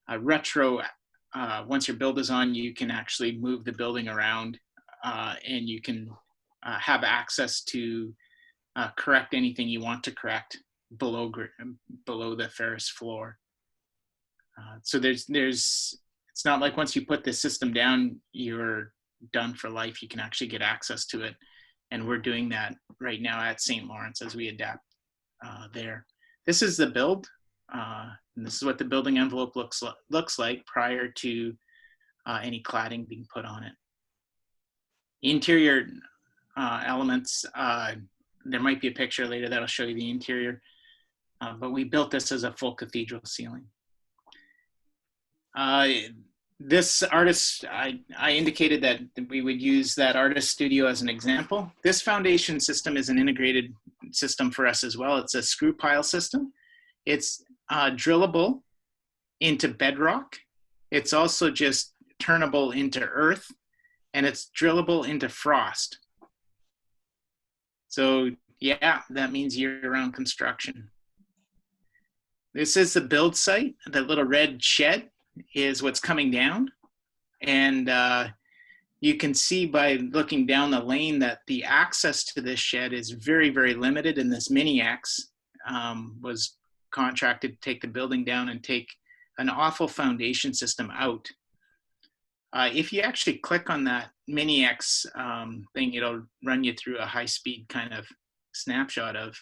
once your build is on, you can actually move the building around and you can have access to correct anything you want to correct below the Feris floor. So it's not like once you put the system down, you're done for life. You can actually get access to it. And we're doing that right now at St. Lawrence as we adapt there. This is the build. And this is what the building envelope looks like prior to any cladding being put on it. Interior elements, there might be a picture later that'll show you the interior, but we built this as a full cathedral ceiling. This artist, I indicated that we would use that artist studio as an example. This foundation system is an integrated system for us as well. It's a screw pile system. It's drillable into bedrock. It's also just turnable into earth, and it's drillable into frost. So yeah, that means year-round construction. This is the build site. The little red shed is what's coming down. And you can see by looking down the lane that the access to this shed is very, very limited. And this Mini X was contracted to take the building down and take an awful foundation system out. If you actually click on that Mini X thing, it'll run you through a high-speed kind of snapshot of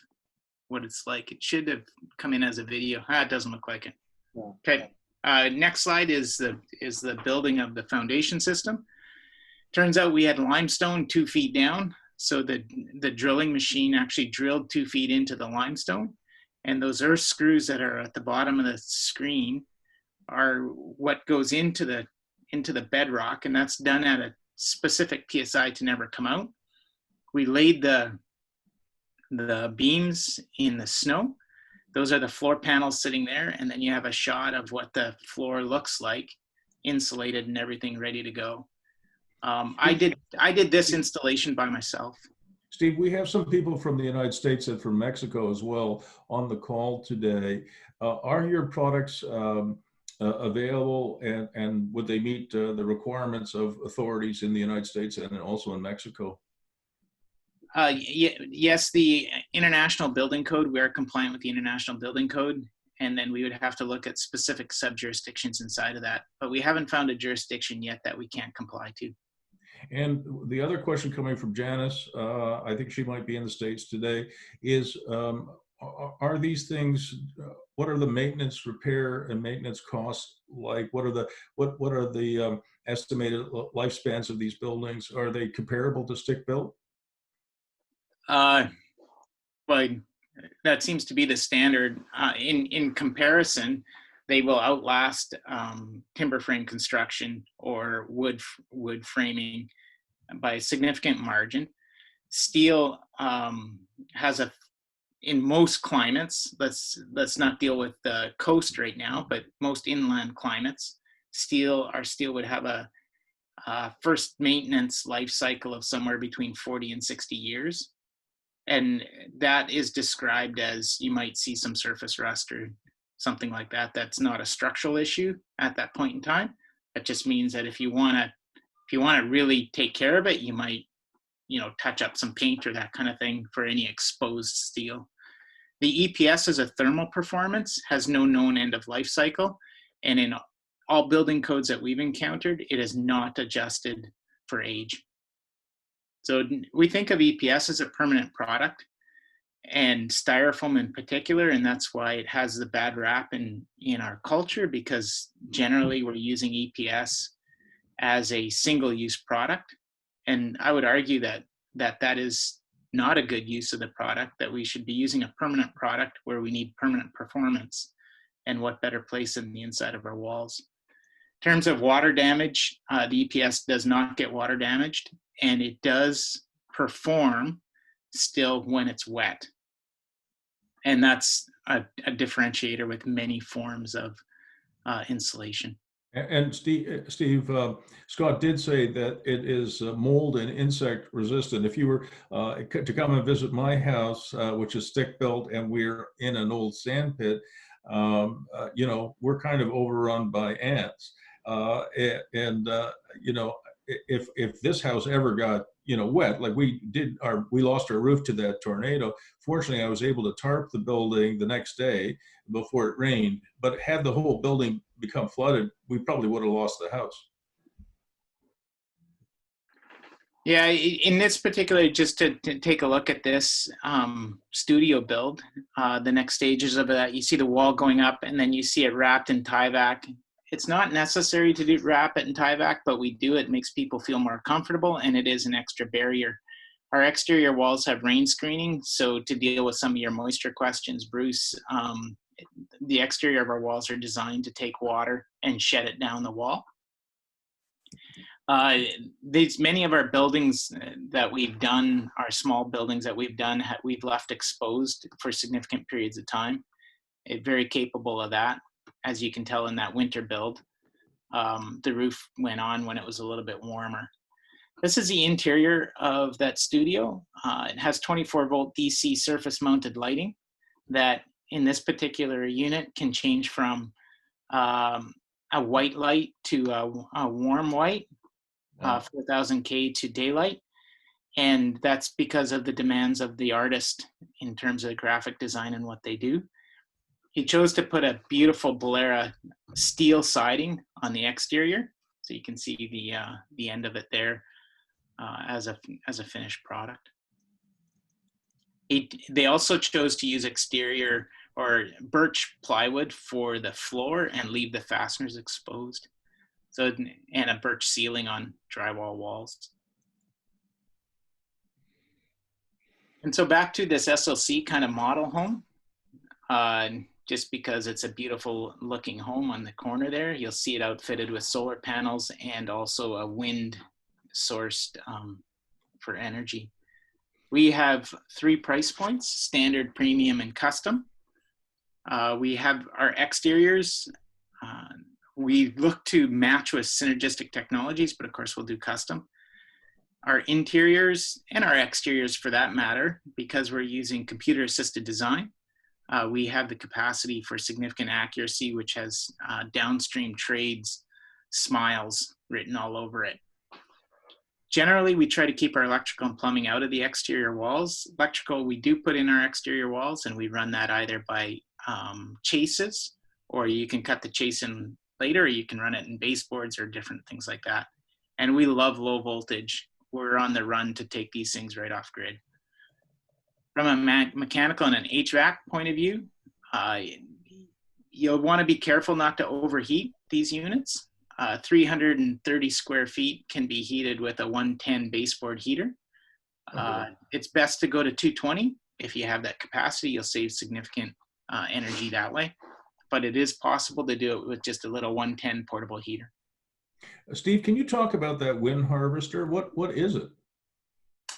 what it's like. It should have come in as a video. It doesn't look like it. Yeah. Okay. Next slide is the building of the foundation system. Turns out we had limestone 2 feet down, so the drilling machine actually drilled 2 feet into the limestone, and those earth screws that are at the bottom of the screen are what goes into the bedrock, and that's done at a specific PSI to never come out. We laid the beams in the snow. Those are the floor panels sitting there, and then you have a shot of what the floor looks like, insulated and everything ready to go. I did this installation by myself. Steve, we have some people from the United States and from Mexico as well on the call today. Are your products available, and would they meet the requirements of authorities in the United States and also in Mexico? Yes, the International Building Code, we are compliant with the International Building Code, and then we would have to look at specific sub-jurisdictions inside of that. But we haven't found a jurisdiction yet that we can't comply to. And the other question coming from Janice, I think she might be in the States today, is are these things, what are the maintenance, repair and maintenance costs like? What are the estimated lifespans of these buildings? Are they comparable to stick built? But that seems to be the standard. In comparison, they will outlast timber frame construction or wood framing by a significant margin. Steel has a, in most climates, let's not deal with the coast right now, but most inland climates, our steel would have a first maintenance life cycle of somewhere between 40 and 60 years. And that is described as, you might see some surface rust or something like that. That's not a structural issue at that point in time. That just means that if you want to really take care of it, you might, touch up some paint or that kind of thing for any exposed steel. The EPS as a thermal performance has no known end of life cycle. And in all building codes that we've encountered, it is not adjusted for age. So we think of EPS as a permanent product, and styrofoam in particular, and that's why it has the bad rap in our culture, because generally we're using EPS as a single-use product. And I would argue that is not a good use of the product, that we should be using a permanent product where we need permanent performance. And what better place than the inside of our walls. In terms of water damage, the EPS does not get water damaged, and it does perform still when it's wet. And that's a differentiator with many forms of insulation. And Steve, Scott did say that it is mold and insect resistant. If you were to come and visit my house, which is stick built, and we're in an old sand pit, we're kind of overrun by ants. If this house ever got wet, like we lost our roof to that tornado. Fortunately, I was able to tarp the building the next day before it rained. But had the whole building become flooded, we probably would have lost the house. Yeah, in this particular, just to take a look at this studio build, the next stages of that, you see the wall going up, and then you see it wrapped in Tyvek. It's not necessary to wrap it in Tyvek, but we do. It makes people feel more comfortable, and it is an extra barrier. Our exterior walls have rain screening, so to deal with some of your moisture questions, Bruce, the exterior of our walls are designed to take water and shed it down the wall. Many of our buildings that we've done, our small buildings that we've done, we've left exposed for significant periods of time. It's very capable of that. As you can tell in that winter build, the roof went on when it was a little bit warmer. This is the interior of that studio. It has 24-volt DC surface mounted lighting that in this particular unit can change from a white light to a warm white, 4000 K to daylight. And that's because of the demands of the artist in terms of graphic design and what they do. He chose to put a beautiful Bolera steel siding on the exterior, so you can see the end of it there as a finished product. They also chose to use exterior or birch plywood for the floor and leave the fasteners exposed. So, and a birch ceiling on drywall walls. And so back to this SLC kind of model home. Just because it's a beautiful looking home on the corner there. You'll see it outfitted with solar panels and also a wind sourced for energy. We have 3 price points: standard, premium, and custom. We have our exteriors. We look to match with synergistic technologies, but of course we'll do custom. Our interiors and our exteriors for that matter, because we're using computer assisted design, we have the capacity for significant accuracy, which has downstream trades, smiles written all over it. Generally, we try to keep our electrical and plumbing out of the exterior walls. Electrical, we do put in our exterior walls, and we run that either by chases, or you can cut the chase in later, or you can run it in baseboards or different things like that. And we love low voltage. We're on the run to take these things right off grid. From a mechanical and an HVAC point of view, you'll want to be careful not to overheat these units. 330 square feet can be heated with a 110 baseboard heater. It's best to go to 220. If you have that capacity, you'll save significant energy that way. But it is possible to do it with just a little 110 portable heater. Steve, can you talk about that wind harvester? What is it?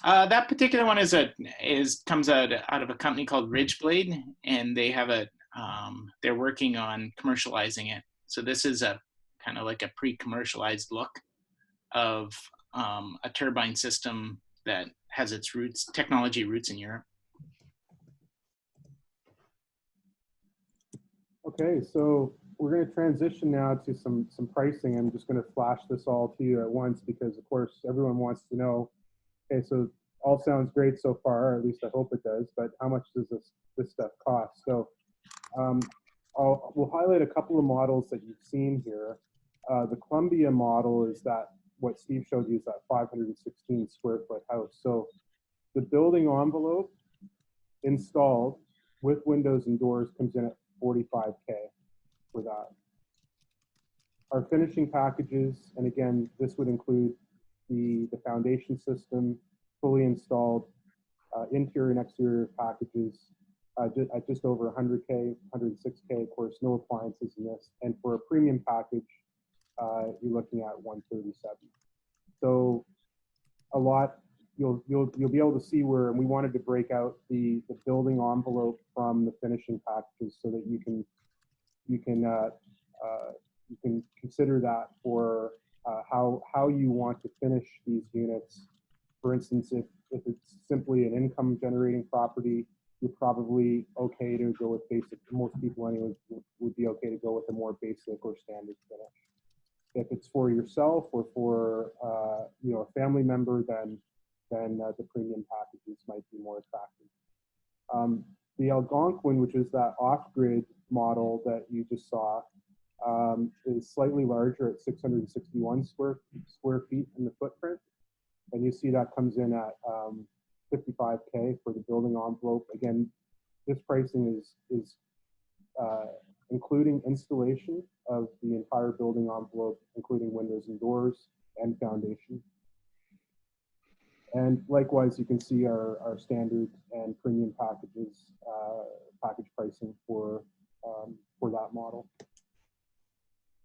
That particular one comes out of a company called Ridgeblade, and they have they're working on commercializing it. So this is a kind of like a pre-commercialized look of a turbine system that has its technology roots in Europe. Okay, so we're going to transition now to some pricing. I'm just going to flash this all to you at once because, of course, everyone wants to know. Okay, so all sounds great so far, or at least I hope it does. But how much does this stuff cost? So we'll highlight a couple of models that you've seen here. The Columbia model is that what Steve showed you is that 516 square foot house. So the building envelope installed with windows and doors comes in at $45K for that. Our finishing packages, and again, this would include the foundation system, fully installed, interior and exterior packages, at just over 100K, 106K, of course, no appliances in this. And for a premium package, you're looking at 137. So a lot, you'll be able to see where, and we wanted to break out the building envelope from the finishing packages so that you can consider that for how you want to finish these units. For instance, if it's simply an income generating property, you're probably okay to go with basic. Most people anyway would be okay to go with a more basic or standard finish. If it's for yourself or for a family member, then the premium packages might be more attractive. The Algonquin, which is that off-grid model that you just saw, is slightly larger at 661 square feet in the footprint. And you see that comes in at 55K for the building envelope. Again, this pricing is including installation of the entire building envelope, including windows and doors and foundation. And likewise, you can see our standard and premium packages, package pricing for that model.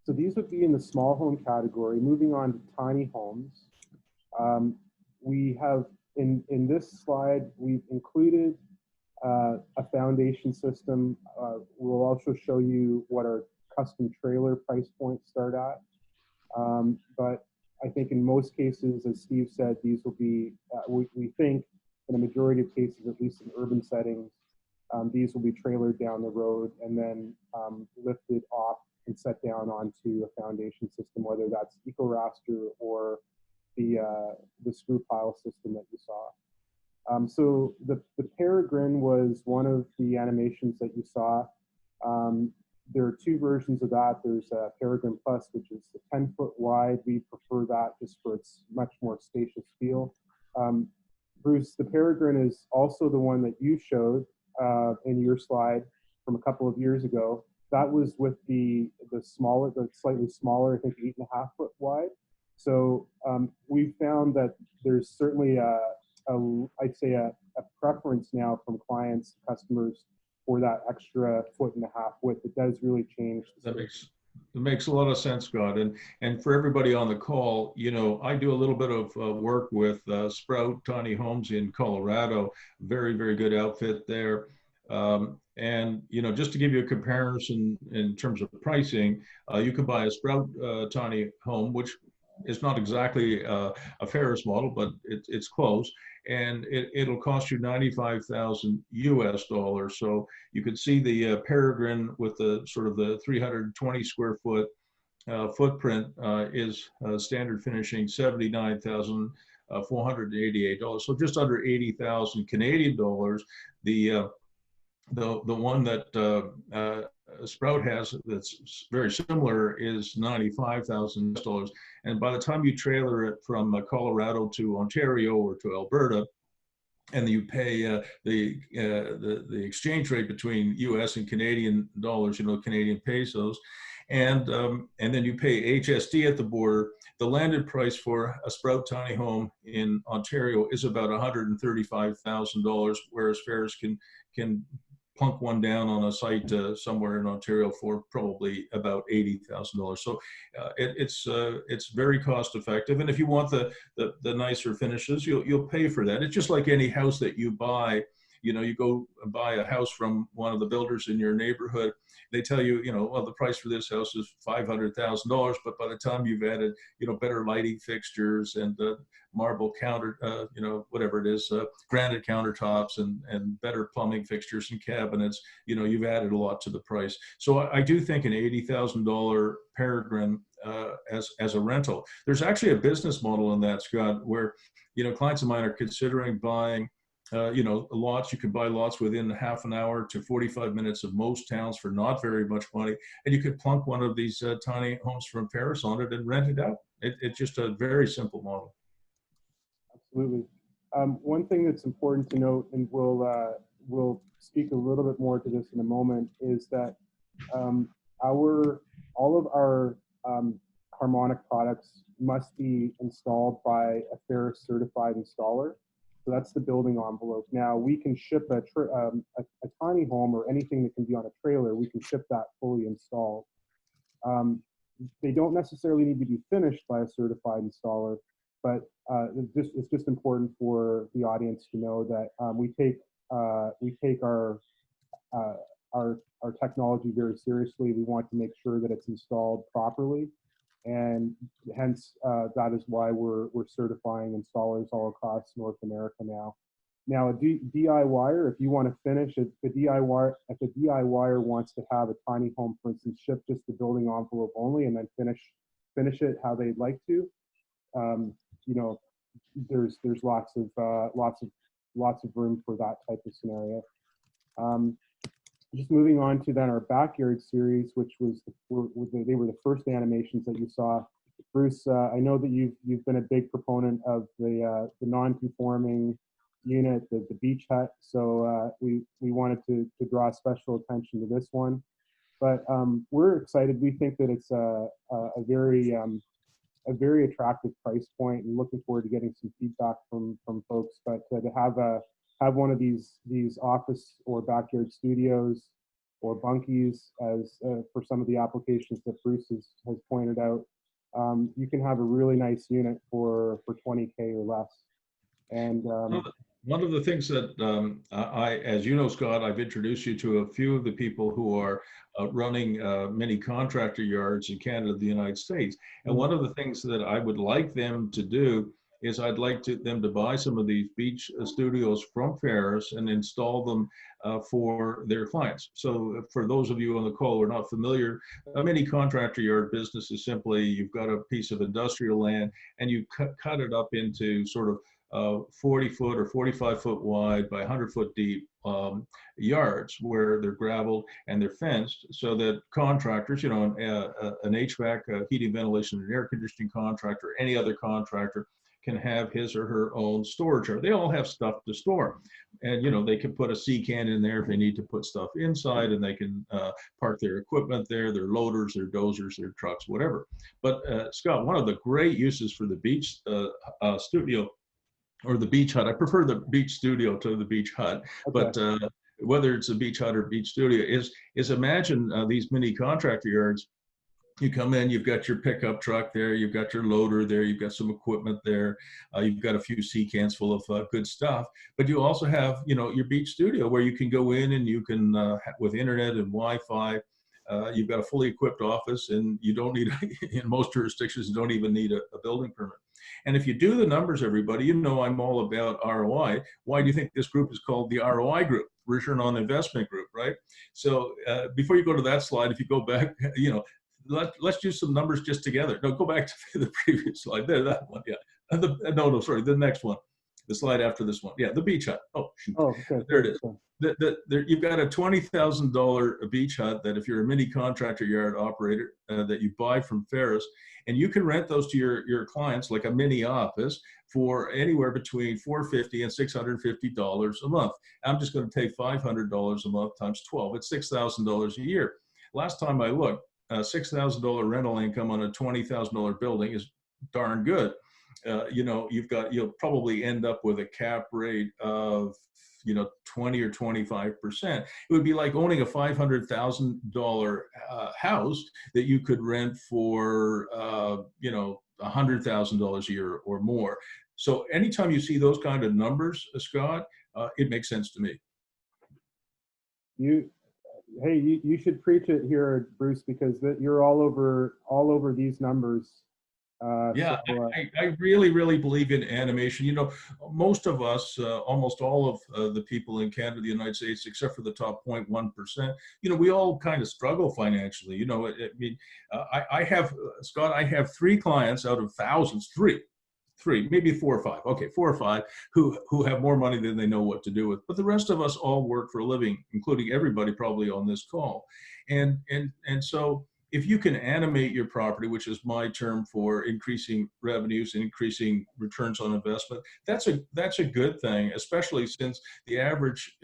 So these would be in the small home category. Moving on to tiny homes. We have, in this slide, we've included a foundation system. We'll also show you what our custom trailer price points start at. But I think in most cases, as Steve said, these will be, we think in a majority of cases, at least in urban settings, these will be trailered down the road and then lifted off and set down onto a foundation system, whether that's EcoRaster or the screw pile system that you saw. So the Peregrine was one of the animations that you saw. There are two versions of that. There's a Peregrine Plus, which is 10 foot wide. We prefer that just for its much more spacious feel. Bruce, the Peregrine is also the one that you showed in your slide from a couple of years ago. That was with the slightly smaller, I think 8.5 foot wide. So we found that there's certainly I'd say a preference now from clients, customers for that extra 1.5 foot width. It does really change. That makes a lot of sense, Scott. And for everybody on the call, I do a little bit of work with Sprout Tiny Homes in Colorado. Very, very good outfit there. And just to give you a comparison in terms of pricing, you can buy a Sprout Tiny Home, which is not exactly a Feris model, but it's close, and it'll cost you $95,000 US. So you could see the Peregrine with the sort of the 320 square foot footprint is standard finishing $79,488. So just under 80,000 Canadian dollars. The one that Sprout has that's very similar is $95,000. And by the time you trailer it from Colorado to Ontario or to Alberta, and you pay the exchange rate between U.S. and Canadian dollars, Canadian pesos, and then you pay HST at the border. The landed price for a Sprout tiny home in Ontario is about $135,000, whereas Feris can plunk one down on a site somewhere in Ontario for probably about $80,000. So it's very cost effective. And if you want the nicer finishes, you'll pay for that. It's just like any house that you buy. You go and buy a house from one of the builders in your neighborhood. They tell you, well, the price for this house is $500,000, but by the time you've added, better lighting fixtures and marble counter, whatever it is, granite countertops and better plumbing fixtures and cabinets, you've added a lot to the price. So I do think an $80,000 Peregrine as a rental. There's actually a business model in that, Scott, where clients of mine are considering buying lots. You can buy lots within half an hour to 45 minutes of most towns for not very much money. And you could plunk one of these tiny homes from Feris on it and rent it out. It's just a very simple model. Absolutely. One thing that's important to note, and we'll speak a little bit more to this in a moment, is that all of our Harmonic products must be installed by a Feris certified installer. So that's the building envelope. Now we can ship a tiny home or anything that can be on a trailer. We can ship that fully installed. They don't necessarily need to be finished by a certified installer, but it's just important for the audience to know that we take our technology very seriously. We want to make sure that it's installed properly, and hence that is why we're certifying installers all across North America now. Now, a DIYer, if you want to finish it, if a DIYer wants to have a tiny home, for instance, ship just the building envelope only and then finish it how they'd like to, there's lots of room for that type of scenario. Just moving on to then our backyard series, which was they were the first animations that you saw. Bruce, I know that you've been a big proponent of the non-conforming unit, the beach hut. So we wanted to draw special attention to this one. But we're excited. We think that it's a very attractive price point, and looking forward to getting some feedback from folks. But to have one of these office or backyard studios or bunkies as for some of the applications that Bruce has pointed out, you can have a really nice unit for $20K or less. And one of the things that as you know, Scott, I've introduced you to a few of the people who are running many contractor yards in Canada, the United States. And one of the things that I would like them to do is I'd like them to buy some of these beach studios from Feris and install them for their clients. So for those of you on the call who are not familiar, a mini contractor yard business is simply you've got a piece of industrial land and you cut it up into sort of 40-foot or 45-foot wide by 100-foot deep yards where they're graveled and they're fenced, so that contractors, an HVAC, heating, ventilation, and air conditioning contractor, any other contractor can have his or her own storage yard. They all have stuff to store, and they can put a sea can in there if they need to put stuff inside, and they can park their equipment there, their loaders, their dozers, their trucks, whatever. But Scott, one of the great uses for the beach studio or the beach hut, I prefer the beach studio to the beach hut, okay. But whether it's a beach hut or beach studio is imagine these mini contractor yards. You come in, you've got your pickup truck there, you've got your loader there, you've got some equipment there, you've got a few sea cans full of good stuff, but you also have, your beach studio where you can go in and you can, with internet and Wi-Fi, you've got a fully equipped office, and you don't need, in most jurisdictions, you don't even need a building permit. And if you do the numbers, everybody, I'm all about ROI. Why do you think this group is called the ROI group, Return on Investment Group, right? So before you go to that slide, if you go back, let's do some numbers just together. No, go back to the previous slide. There, that one, yeah. Sorry, the next one. the slide after this one. Yeah, the beach hut. Oh, shoot. Oh, okay. There it is. You've got a $20,000 beach hut that if you're a mini contractor yard operator that you buy from Feris, and you can rent those to your clients like a mini office for anywhere between $450 and $650 a month. I'm just going to take $500 a month times 12. It's $6,000 a year. Last time I looked, $6,000 rental income on a $20,000 building is darn good. You know, you'll probably end up with a cap rate of 20 or 25%. It would be like owning a $500,000 house that you could rent for $100,000 a year or more. So anytime you see those kind of numbers, Scott, it makes sense to me. You should preach it here, Bruce, because you're all over these numbers. Yeah, I really believe in animation. You know, most of us, almost all of the people in Canada, the United States, except for the top 0.1%, we all kind of struggle financially. You know, I mean, I have, Scott, I have 3 clients out of thousands, three, maybe 4 or 5. Okay, 4 or 5 who have more money than they know what to do with. But the rest of us all work for a living, including everybody probably on this call. And so if you can animate your property, which is my term for increasing revenues and increasing returns on investment, that's a good thing, especially since the average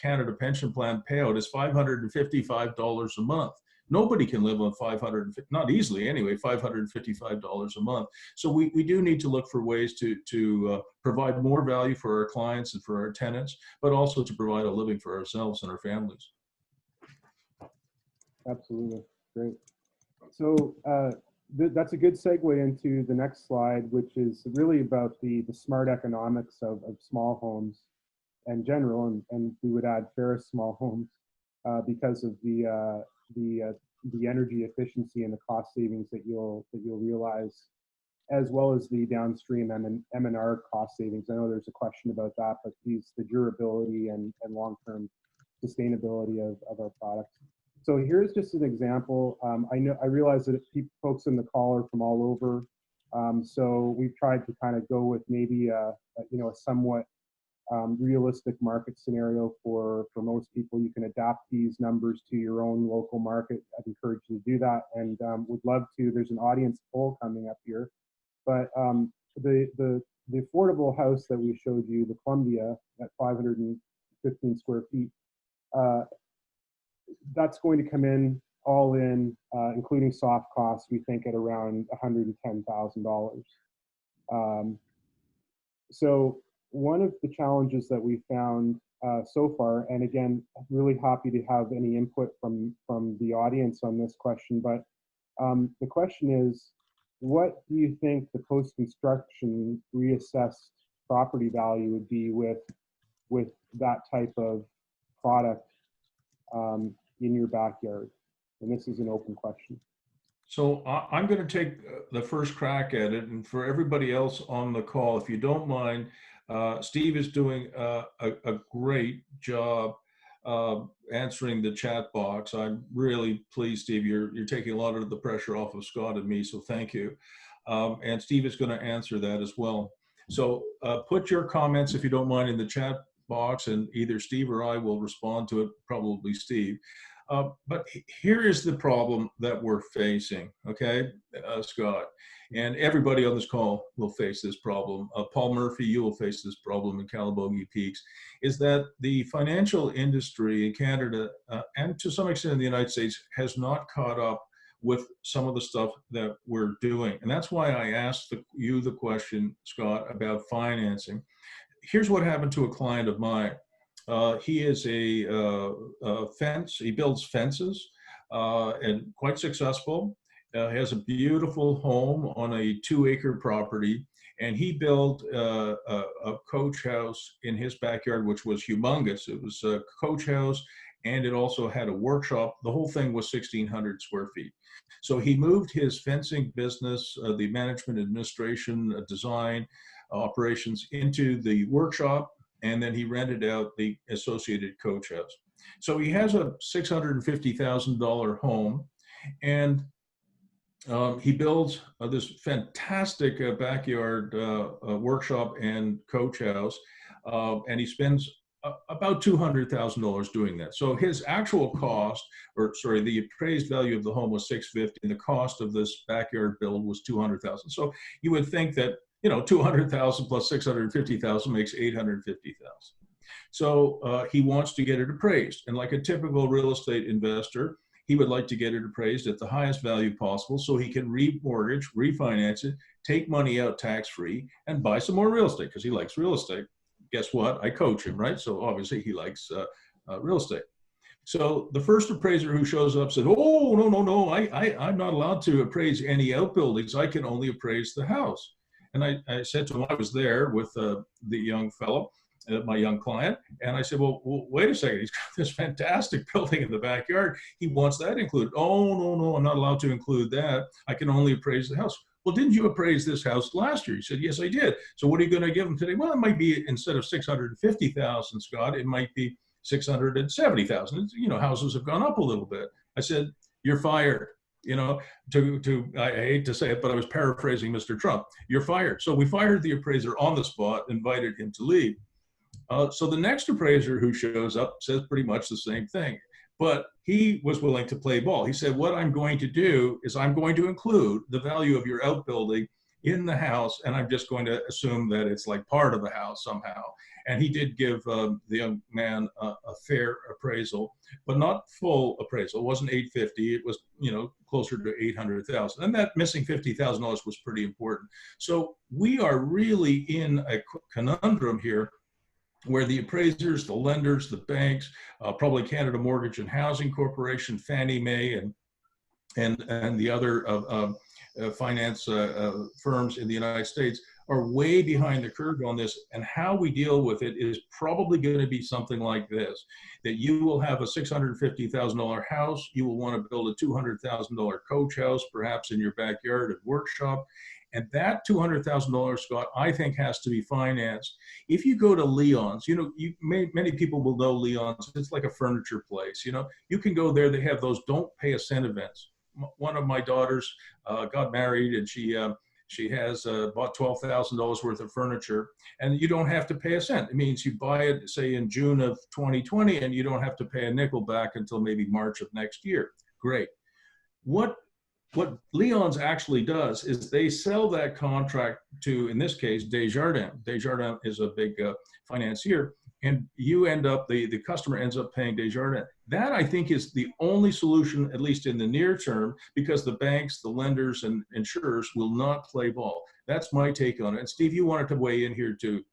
Canada pension plan payout is $555 a month. Nobody can live on not easily anyway, $555 a month. So we do need to look for ways to provide more value for our clients and for our tenants, but also to provide a living for ourselves and our families. Absolutely. Great. So that's a good segue into the next slide, which is really about the smart economics of small homes in general, and we would add Feris small homes because of the energy efficiency and the cost savings that you'll realize, as well as the downstream M&R cost savings. I know there's a question about that, but the durability and long-term sustainability of our products. So here's just an example. I realize that folks in the call are from all over, so we've tried to kind of go with maybe a somewhat realistic market scenario for most people. You can adapt these numbers to your own local market. I'd encourage you to do that, and would love to. There's an audience poll coming up here, but the affordable house that we showed you, the Columbia at 515 square feet. That's going to come in all in, including soft costs, we think at around $110,000. So one of the challenges that we found so far, and again, really happy to have any input from the audience on this question, but the question is, what do you think the post-construction reassessed property value would be with that type of product in your backyard? And this is an open question. So I'm going to take the first crack at it. And for everybody else on the call, if you don't mind, Steve is doing a great job answering the chat box. I'm really pleased, Steve. You're taking a lot of the pressure off of Scott and me, so thank you. And Steve is going to answer that as well. So put your comments, if you don't mind, in the chat box, and either Steve or I will respond to it, probably Steve. But here is the problem that we're facing, okay, Scott, and everybody on this call will face this problem. Paul Murphy, you will face this problem in Calabogie Peaks, is that the financial industry in Canada, and to some extent in the United States, has not caught up with some of the stuff that we're doing. And that's why I asked you the question, Scott, about financing. Here's what happened to a client of mine. He is he builds fences and quite successful. He has a beautiful home on a 2-acre property, and he built a coach house in his backyard, which was humongous. It was a coach house, and it also had a workshop. The whole thing was 1,600 square feet. So he moved his fencing business, the management, administration, design, operations into the workshop, and then he rented out the associated coach house. So he has a $650,000 home, and He builds this fantastic backyard workshop and coach house, and he spends about $200,000 doing that. So his actual cost, or sorry, the appraised value of the home was $650,000, and the cost of this backyard build was $200,000. So you would think that, you know, 200,000 plus 650,000 makes 850,000. So he wants to get it appraised, and like a typical real estate investor, he would like to get it appraised at the highest value possible so he can remortgage, refinance it, take money out tax-free, and buy some more real estate because he likes real estate. Guess what? I coach him, right? So obviously he likes real estate. So the first appraiser who shows up said, "Oh, no, no, no, I'm not allowed to appraise any outbuildings. I can only appraise the house." And I said to him, I was there with the young fellow, my young client, and I said, well, wait a second, he's got this fantastic building in the backyard. He wants that included. Oh, no, no, I'm not allowed to include that. I can only appraise the house. Well, didn't you appraise this house last year? He said, yes, I did. So what are you going to give him today? Well, it might be, instead of 650,000, Scott, it might be 670,000. You know, houses have gone up a little bit. I said, you're fired. You know, I hate to say it, but I was paraphrasing Mr. Trump. You're fired. So we fired the appraiser on the spot, invited him to leave. So the next appraiser who shows up says pretty much the same thing, but he was willing to play ball. He said, what I'm going to do is I'm going to include the value of your outbuilding in the house, and I'm just going to assume that it's like part of the house somehow. And he did give the young man a fair appraisal, but not full appraisal. It wasn't 850. It was, you know, closer to 800,000. And that missing $50,000 was pretty important. So we are really in a conundrum here, where the appraisers, the lenders, the banks, probably Canada Mortgage and Housing Corporation, Fannie Mae, and the other finance firms in the United States are way behind the curve on this. And how we deal with it is probably going to be something like this: that you will have a $650,000 house, you will want to build a $200,000 coach house, perhaps in your backyard and workshop. And that $200,000, Scott, I think has to be financed. If you go to Leon's, you know, many people will know Leon's. It's like a furniture place. You know, you can go there. They have those don't pay a cent events. One of my daughters got married, and she has bought $12,000 worth of furniture, and you don't have to pay a cent. It means you buy it, say, in June of 2020, and you don't have to pay a nickel back until maybe March of next year. Great. What Leon's actually does is they sell that contract to, in this case, Desjardins. Desjardins is a big financier, and you end up, the customer ends up paying Desjardins. That, I think, is the only solution, at least in the near term, because the banks, the lenders, and insurers will not play ball. That's my take on it. And Steve, you wanted to weigh in here too.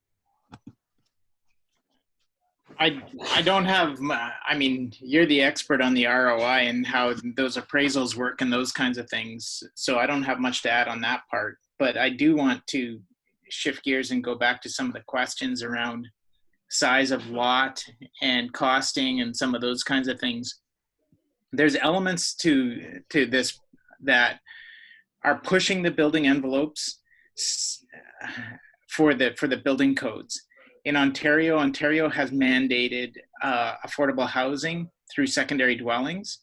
I don't have, I mean, you're the expert on the ROI and how those appraisals work and those kinds of things. So I don't have much to add on that part, but I do want to shift gears and go back to some of the questions around size of lot and costing and some of those kinds of things. There's elements to this that are pushing the building envelopes for the building codes. In Ontario, Ontario has mandated affordable housing through secondary dwellings.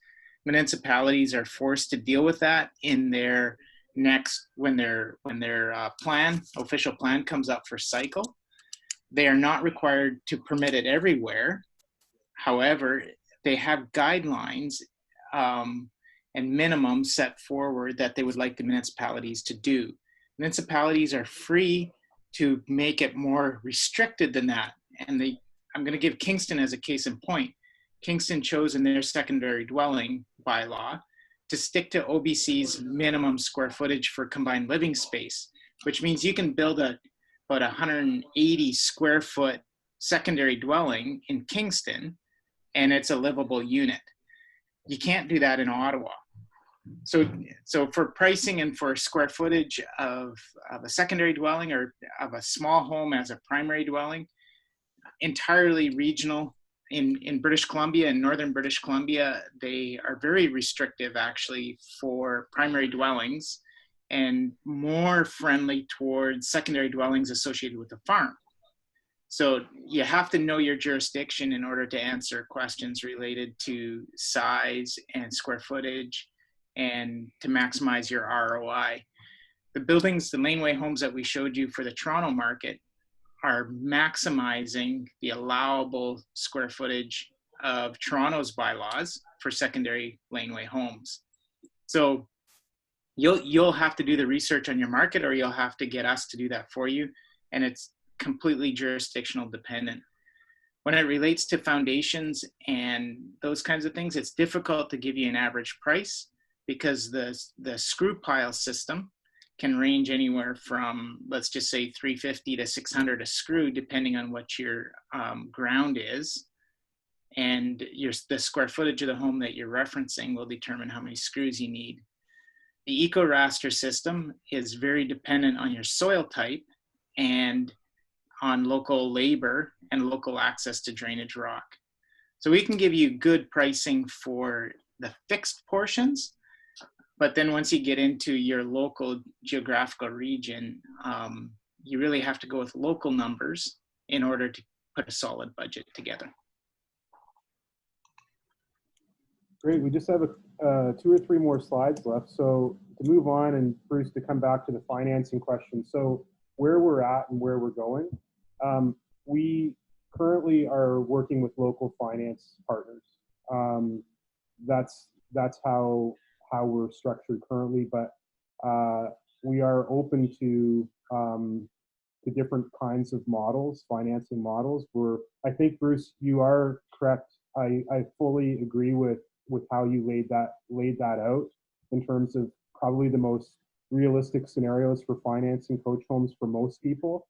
Municipalities are forced to deal with that in their next, when their official plan comes up for cycle. They are not required to permit it everywhere. However, they have guidelines and minimums set forward that they would like the municipalities to do. Municipalities are free to make it more restricted than that. And I'm going to give Kingston as a case in point. Kingston chose in their secondary dwelling bylaw to stick to OBC's minimum square footage for combined living space, which means you can build about 180 square foot secondary dwelling in Kingston, and it's a livable unit. You can't do that in Ottawa. So for pricing and for square footage of a secondary dwelling or of a small home as a primary dwelling, entirely regional. In British Columbia and northern British Columbia, they are very restrictive actually for primary dwellings and more friendly towards secondary dwellings associated with a farm. So you have to know your jurisdiction in order to answer questions related to size and square footage and to maximize your ROI. The buildings, the laneway homes that we showed you for the Toronto market are maximizing the allowable square footage of Toronto's bylaws for secondary laneway homes. So you'll have to do the research on your market, or you'll have to get us to do that for you. And it's completely jurisdictional dependent. When it relates to foundations and those kinds of things, it's difficult to give you an average price because the screw pile system can range anywhere from, let's just say, $350 to $600 a screw, depending on what your ground is. And the square footage of the home that you're referencing will determine how many screws you need. The eco-raster system is very dependent on your soil type and on local labor and local access to drainage rock. So we can give you good pricing for the fixed portions, but then once you get into your local geographical region, you really have to go with local numbers in order to put a solid budget together. Great, we just have 2 or 3 more slides left. So to move on, and Bruce, to come back to the financing question. So where we're at and where we're going. We currently are working with local finance partners. That's how we're structured currently, but we are open to different kinds of models, financing models. I think, Bruce, you are correct. I fully agree with how you laid that out in terms of probably the most realistic scenarios for financing coach homes for most people.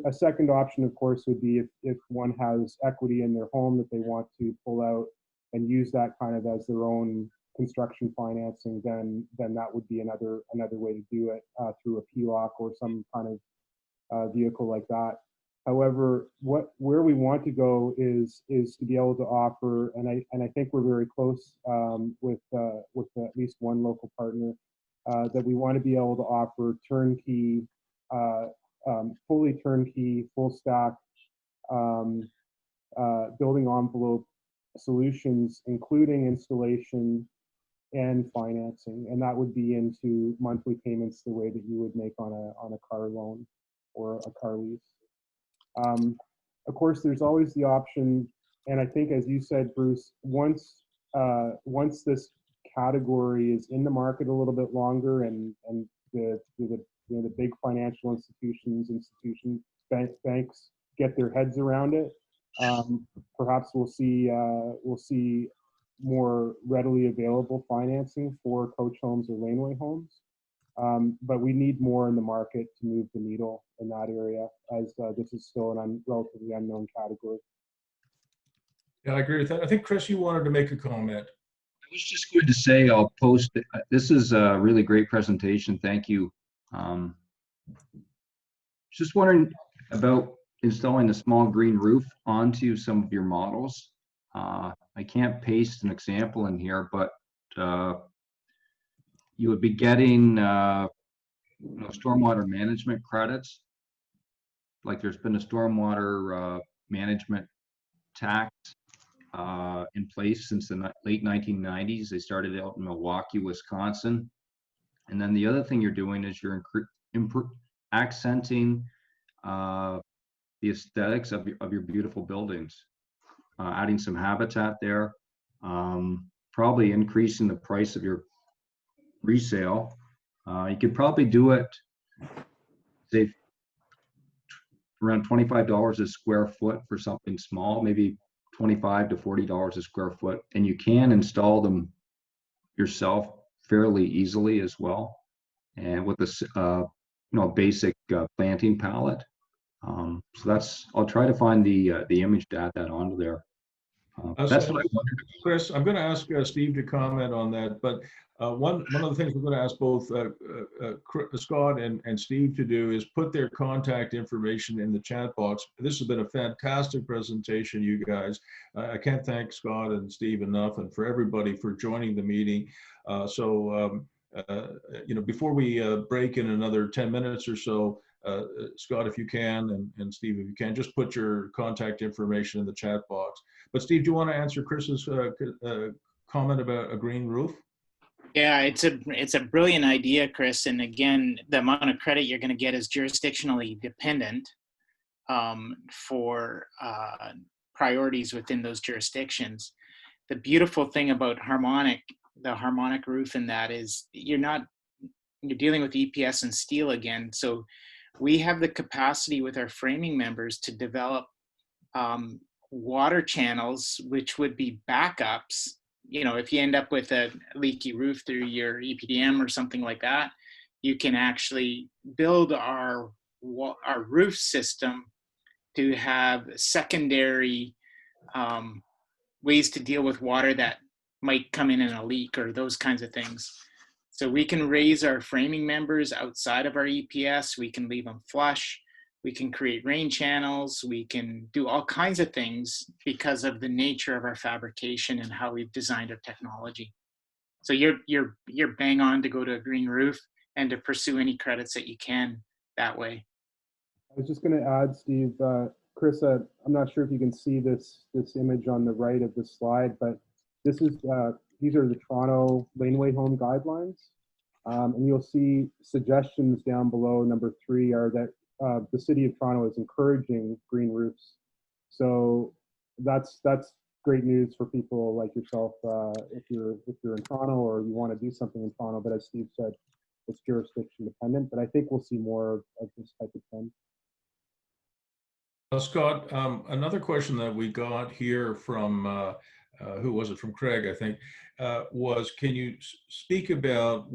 A second option, of course, would be if one has equity in their home that they want to pull out and use that kind of as their own construction financing, then that would be another way to do it through a PLOC or some kind of vehicle like that. However, where we want to go is to be able to offer, and I think we're very close with at least one local partner that we want to be able to offer turnkey. Fully turnkey, full stack building envelope solutions, including installation and financing, and that would be into monthly payments the way that you would make on a car loan or a car lease. Of course, there's always the option, and I think, as you said, Bruce, once this category is in the market a little bit longer, and the big financial institutions, banks get their heads around it, perhaps we'll see more readily available financing for coach homes or laneway homes. But we need more in the market to move the needle in that area, as this is still an relatively unknown category. Yeah, I agree with that. I think, Chris, you wanted to make a comment. I was just going to say, I'll post it. This is a really great presentation. Thank you. Just wondering about installing a small green roof onto some of your models. I can't paste an example in here, but you would be getting stormwater management credits. Like there's been a stormwater management tax in place since the late 1990s. They started out in Milwaukee, Wisconsin. And then the other thing you're doing is you're accenting the aesthetics of your beautiful buildings, adding some habitat there, probably increasing the price of your resale. You could probably do it, say, around $25 a square foot for something small, maybe $25 to $40 a square foot, and you can install them yourself fairly easily as well, and with this basic planting palette. So I'll try to find the image to add that onto there. That's what I wondered. Chris, I'm going to ask Steve to comment on that, but one of the things we're going to ask both Scott and Steve to do is put their contact information in the chat box. This has been a fantastic presentation, you guys. I can't thank Scott and Steve enough, and for everybody for joining the meeting. Before we break in another 10 minutes or so, Scott, if you can, and Steve, if you can, just put your contact information in the chat box. But Steve, do you want to answer Chris's comment about a green roof? Yeah, it's a brilliant idea, Chris. And again, the amount of credit you're going to get is jurisdictionally dependent for priorities within those jurisdictions. The beautiful thing about the harmonic roof in that is you're dealing with EPS and steel again. So we have the capacity with our framing members to develop water channels, which would be backups. You know, if you end up with a leaky roof through your EPDM or something like that, you can actually build our roof system to have secondary ways to deal with water that might come in a leak or those kinds of things. So we can raise our framing members outside of our EPS. We can leave them flush. We can create rain channels. We can do all kinds of things because of the nature of our fabrication and how we've designed our technology. So you're bang on to go to a green roof and to pursue any credits that you can that way. I was just going to add, Steve, Chris, I'm not sure if you can see this image on the right of this slide, but this is these are the Toronto Laneway Home Guidelines, and you'll see suggestions down below. Number 3 are that the City of Toronto is encouraging green roofs. So that's great news for people like yourself if you're in Toronto or you want to do something in Toronto. But as Steve said, it's jurisdiction dependent. But I think we'll see more of this type of trend. Scott, another question that we got here from, who was it, from Craig, I think, was, can you speak about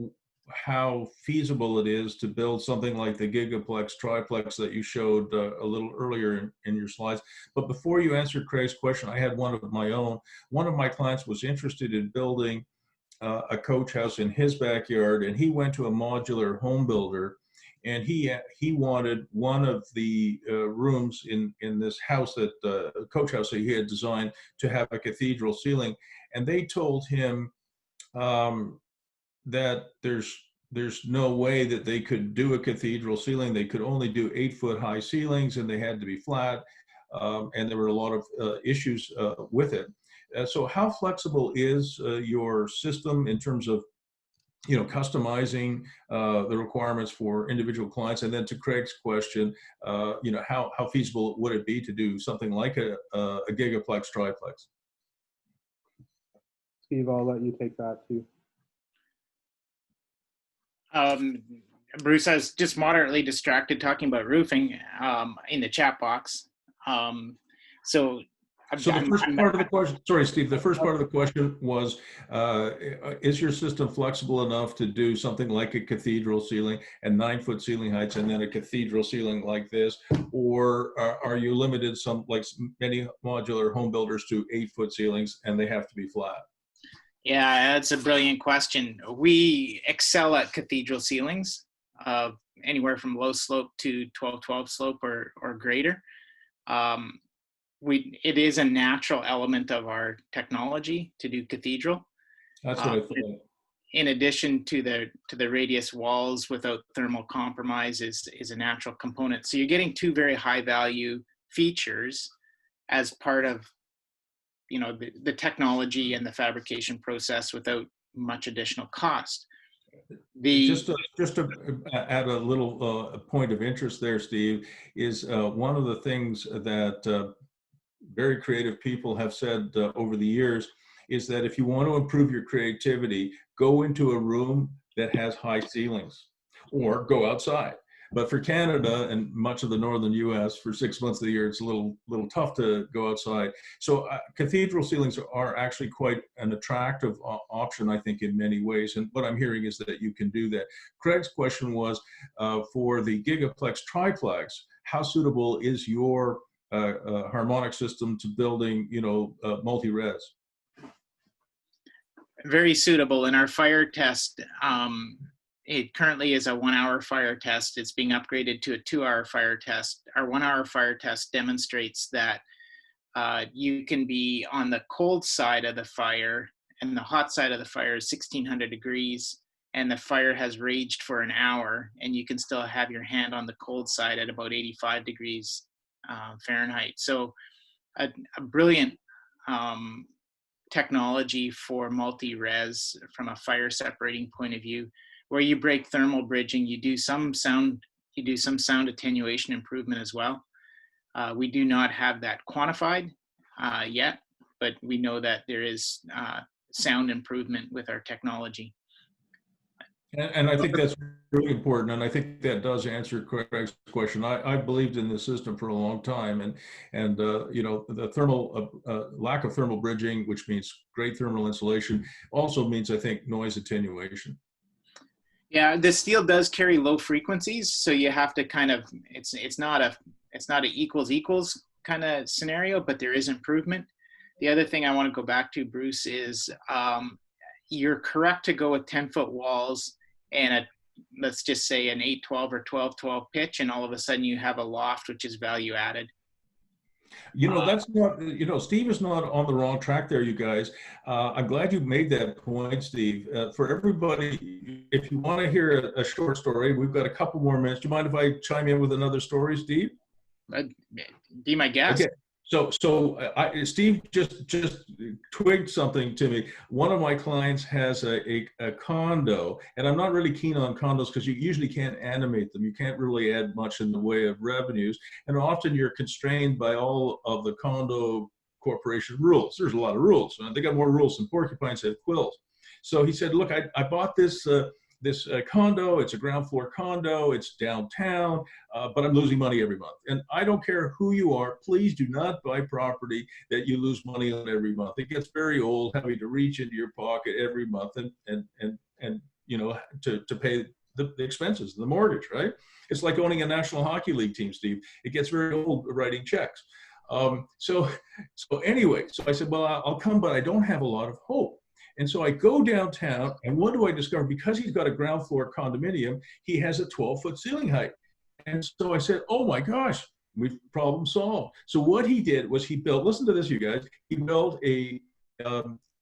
how feasible it is to build something like the Gigaplex triplex that you showed a little earlier in your slides? But before you answered Craig's question, I had one of my own. One of my clients was interested in building a coach house in his backyard, and he went to a modular home builder, and he wanted one of the rooms in this house, that coach house that he had designed, to have a cathedral ceiling. And they told him that there's no way that they could do a cathedral ceiling. They could only do 8-foot high ceilings, and they had to be flat. And there were a lot of issues with it. So how flexible is your system in terms of, you know, customizing the requirements for individual clients? And then to Craig's question, you know, how feasible would it be to do something like a Gigaplex triplex? Steve, I'll let you take that too. Bruce, I was just moderately distracted talking about roofing in the chat box. So the first part of the question, sorry, Steve, the first part of the question was, is your system flexible enough to do something like a cathedral ceiling and 9-foot ceiling heights and then a cathedral ceiling like this? Or are you limited, like many modular home builders, to 8-foot ceilings and they have to be flat? Yeah, that's a brilliant question. We excel at cathedral ceilings, anywhere from low slope to 12-12 slope or greater. It is a natural element of our technology to do cathedral. That's what I thought. In addition to the radius walls without thermal compromise is a natural component. So you're getting 2 very high value features as part of, you know, the technology and the fabrication process without much additional cost. Just to add a little point of interest there, Steve, is one of the things that very creative people have said over the years is that if you want to improve your creativity, go into a room that has high ceilings or go outside. But for Canada and much of the northern US, for 6 months of the year, it's a little tough to go outside. So cathedral ceilings are actually quite an attractive option, I think, in many ways. And what I'm hearing is that you can do that. Craig's question was, for the Gigaplex triplex, how suitable is your harmonic system to building, you know, multi-res? Very suitable. In our fire test, it currently is a 1-hour fire test. It's being upgraded to a 2-hour fire test. Our 1-hour fire test demonstrates that you can be on the cold side of the fire, and the hot side of the fire is 1600 degrees, and the fire has raged for an hour, and you can still have your hand on the cold side at about 85 degrees Fahrenheit. So a brilliant technology for multi-res from a fire separating point of view, where you break thermal bridging, you do some sound attenuation improvement as well. We do not have that quantified yet, but we know that there is sound improvement with our technology. And I think that's really important, and I think that does answer Craig's question. I believed in the system for a long time, and you know, the thermal lack of thermal bridging, which means great thermal insulation, also means, I think, noise attenuation. Yeah, the steel does carry low frequencies, so you have to kind of, it's not a equals kind of scenario, but there is improvement. The other thing I want to go back to, Bruce, is you're correct to go with 10-foot walls and let's just say an 8-12 or 12-12 pitch, and all of a sudden you have a loft, which is value added. You know, that's not, you know, Steve is not on the wrong track there, you guys. I'm glad you made that point, Steve. For everybody, if you want to hear a short story, we've got a couple more minutes. Do you mind if I chime in with another story, Steve? Be my guest. Okay. So Steve just twigged something to me. One of my clients has a condo, and I'm not really keen on condos because you usually can't animate them. You can't really add much in the way of revenues, and often you're constrained by all of the condo corporation rules. There's a lot of rules. They got more rules than porcupines have quills. So he said, look, I bought this condo. It's a ground floor condo. It's downtown, but I'm losing money every month. And I don't care who you are. Please do not buy property that you lose money on every month. It gets very old having to reach into your pocket every month and you know, to pay the expenses, the mortgage, right? It's like owning a National Hockey League team, Steve. It gets very old writing checks. So anyway, so I said, well, I'll come, but I don't have a lot of hope. And so I go downtown, and what do I discover? Because he's got a ground floor condominium, he has a 12-foot ceiling height. And so I said, oh my gosh, we've problem solved. So what he did was he built, listen to this, you guys, he built a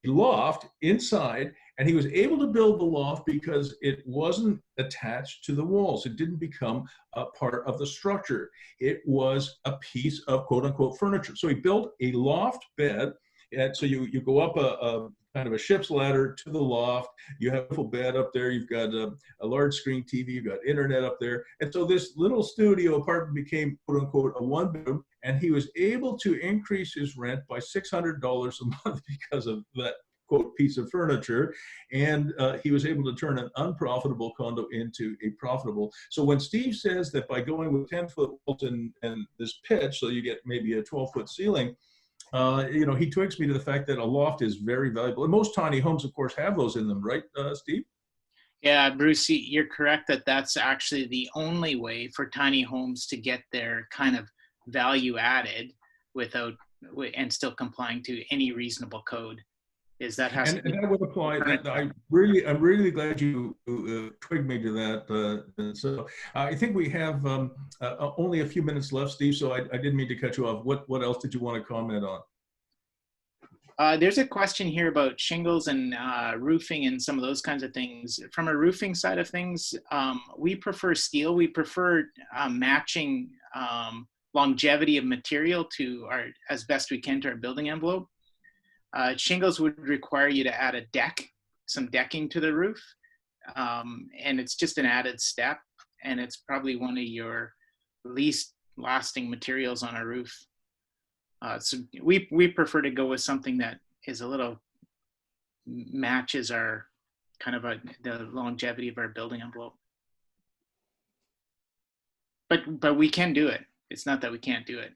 loft inside, and he was able to build the loft because it wasn't attached to the walls. It didn't become a part of the structure. It was a piece of quote unquote furniture. So he built a loft bed. And so you go up a kind of a ship's ladder to the loft. You have a full bed up there. You've got a large screen TV. You've got internet up there. And so this little studio apartment became, quote unquote, a one bedroom. And he was able to increase his rent by $600 a month because of that, quote, piece of furniture. And he was able to turn an unprofitable condo into a profitable. So when Steve says that by going with 10-foot walls and this pitch, so you get maybe a 12-foot ceiling, you know, he twigs me to the fact that a loft is very valuable. And most tiny homes, of course, have those in them, right, Steve? Yeah, Bruce, you're correct that that's actually the only way for tiny homes to get their kind of value added without, and still complying to any reasonable code. Is that has and that would apply. I'm really glad you twigged me to that. And so I think we have only a few minutes left, Steve. So I didn't mean to cut you off. What else did you want to comment on? There's a question here about shingles and roofing and some of those kinds of things. From a roofing side of things, we prefer steel. We prefer matching longevity of material to our, as best we can, to our building envelope. Shingles would require you to add a deck, some decking to the roof. And it's just an added step. And it's probably one of your least lasting materials on a roof. So we prefer to go with something that is a little matches our kind of the longevity of our building envelope. But we can do it. It's not that we can't do it.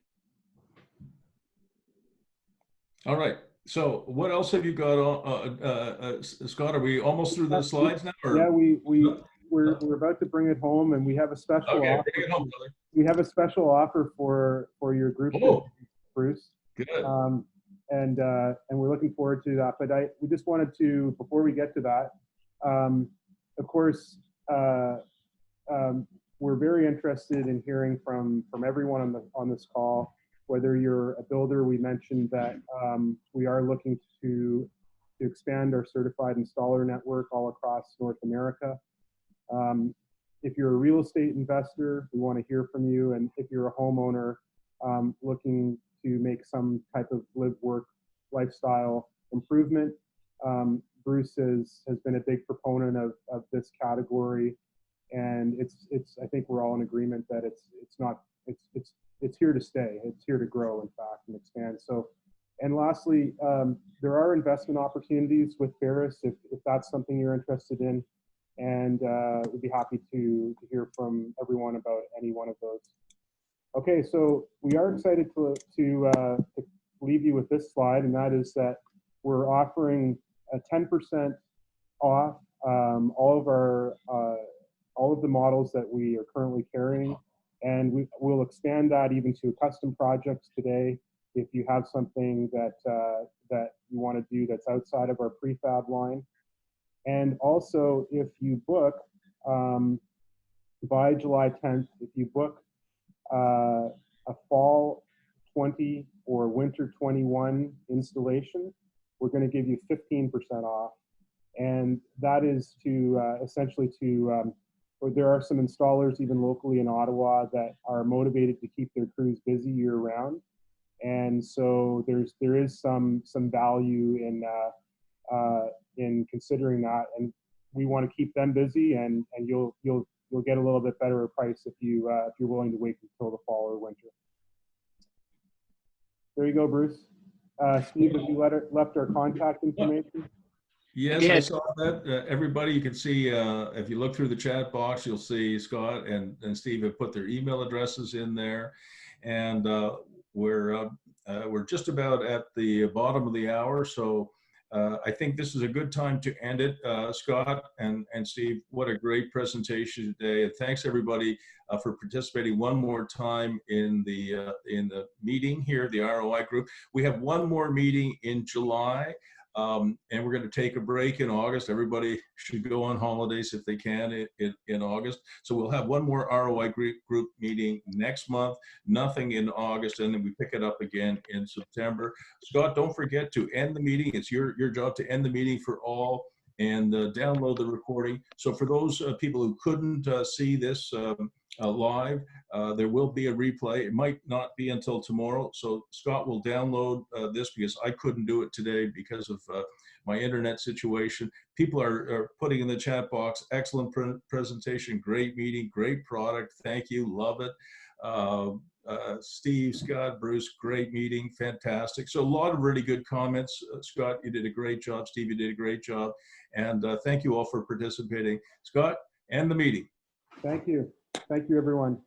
All right. So what else have you got on, Scott? Are we almost through the slides now? Or? Yeah, we're about to bring it home, and we have a special offer. Bring it home, brother. We have a special offer for your group, Bruce. Good. And we're looking forward to that. But we just wanted to, before we get to that, of course, we're very interested in hearing from everyone on this call. Whether you're a builder, we mentioned that we are looking to expand our certified installer network all across North America. If you're a real estate investor, we want to hear from you. And if you're a homeowner looking to make some type of live, work, lifestyle improvement. Bruce has been a big proponent of this category, and I think we're all in agreement that it's here to stay. It's here to grow, in fact, and expand. So, and lastly, there are investment opportunities with Feris if that's something you're interested in, and we'd be happy to hear from everyone about any one of those. Okay, so we are excited to leave you with this slide, and that is that we're offering a 10% off all of the models that we are currently carrying, and we'll expand that even to custom projects today. If you have something that you want to do that's outside of our prefab line, and also if you book by July 10th, if you book a fall 20 or winter 21 installation, we're going to give you 15% off. And that is to essentially there are some installers even locally in Ottawa that are motivated to keep their crews busy year round. And so there is some value in considering that, and we want to keep them busy, and you'll get a little bit better a price if you're willing to wait until the fall or winter. There you go, Bruce. Steve, have you left our contact information? Yes, I saw that. Everybody, you can see, if you look through the chat box, you'll see Scott and Steve have put their email addresses in there. And we're just about at the bottom of the hour. So I think this is a good time to end it. Scott and Steve, what a great presentation today. And thanks everybody for participating one more time in the meeting here, the ROI group. We have one more meeting in July. And we're going to take a break in August. Everybody should go on holidays if they can in August. So we'll have one more ROI group meeting next month, nothing in August, and then we pick it up again in September. Scott, don't forget to end the meeting. It's your job to end the meeting for all and download the recording. So for those people who couldn't see this live, there will be a replay. It might not be until tomorrow. So Scott will download this because I couldn't do it today because of my internet situation. People are putting in the chat box, excellent presentation, great meeting, great product. Thank you, love it. Steve, Scott, Bruce, great meeting, fantastic. So a lot of really good comments. Scott, you did a great job. Steve, you did a great job. And thank you all for participating. Scott, end the meeting. Thank you. Thank you, everyone.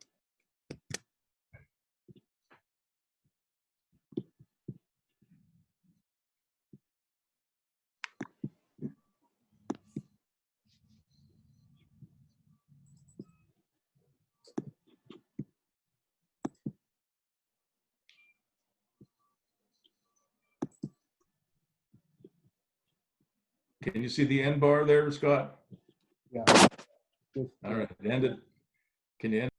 Can you see the end bar there, Scott? Yeah. All right, end it. Can you end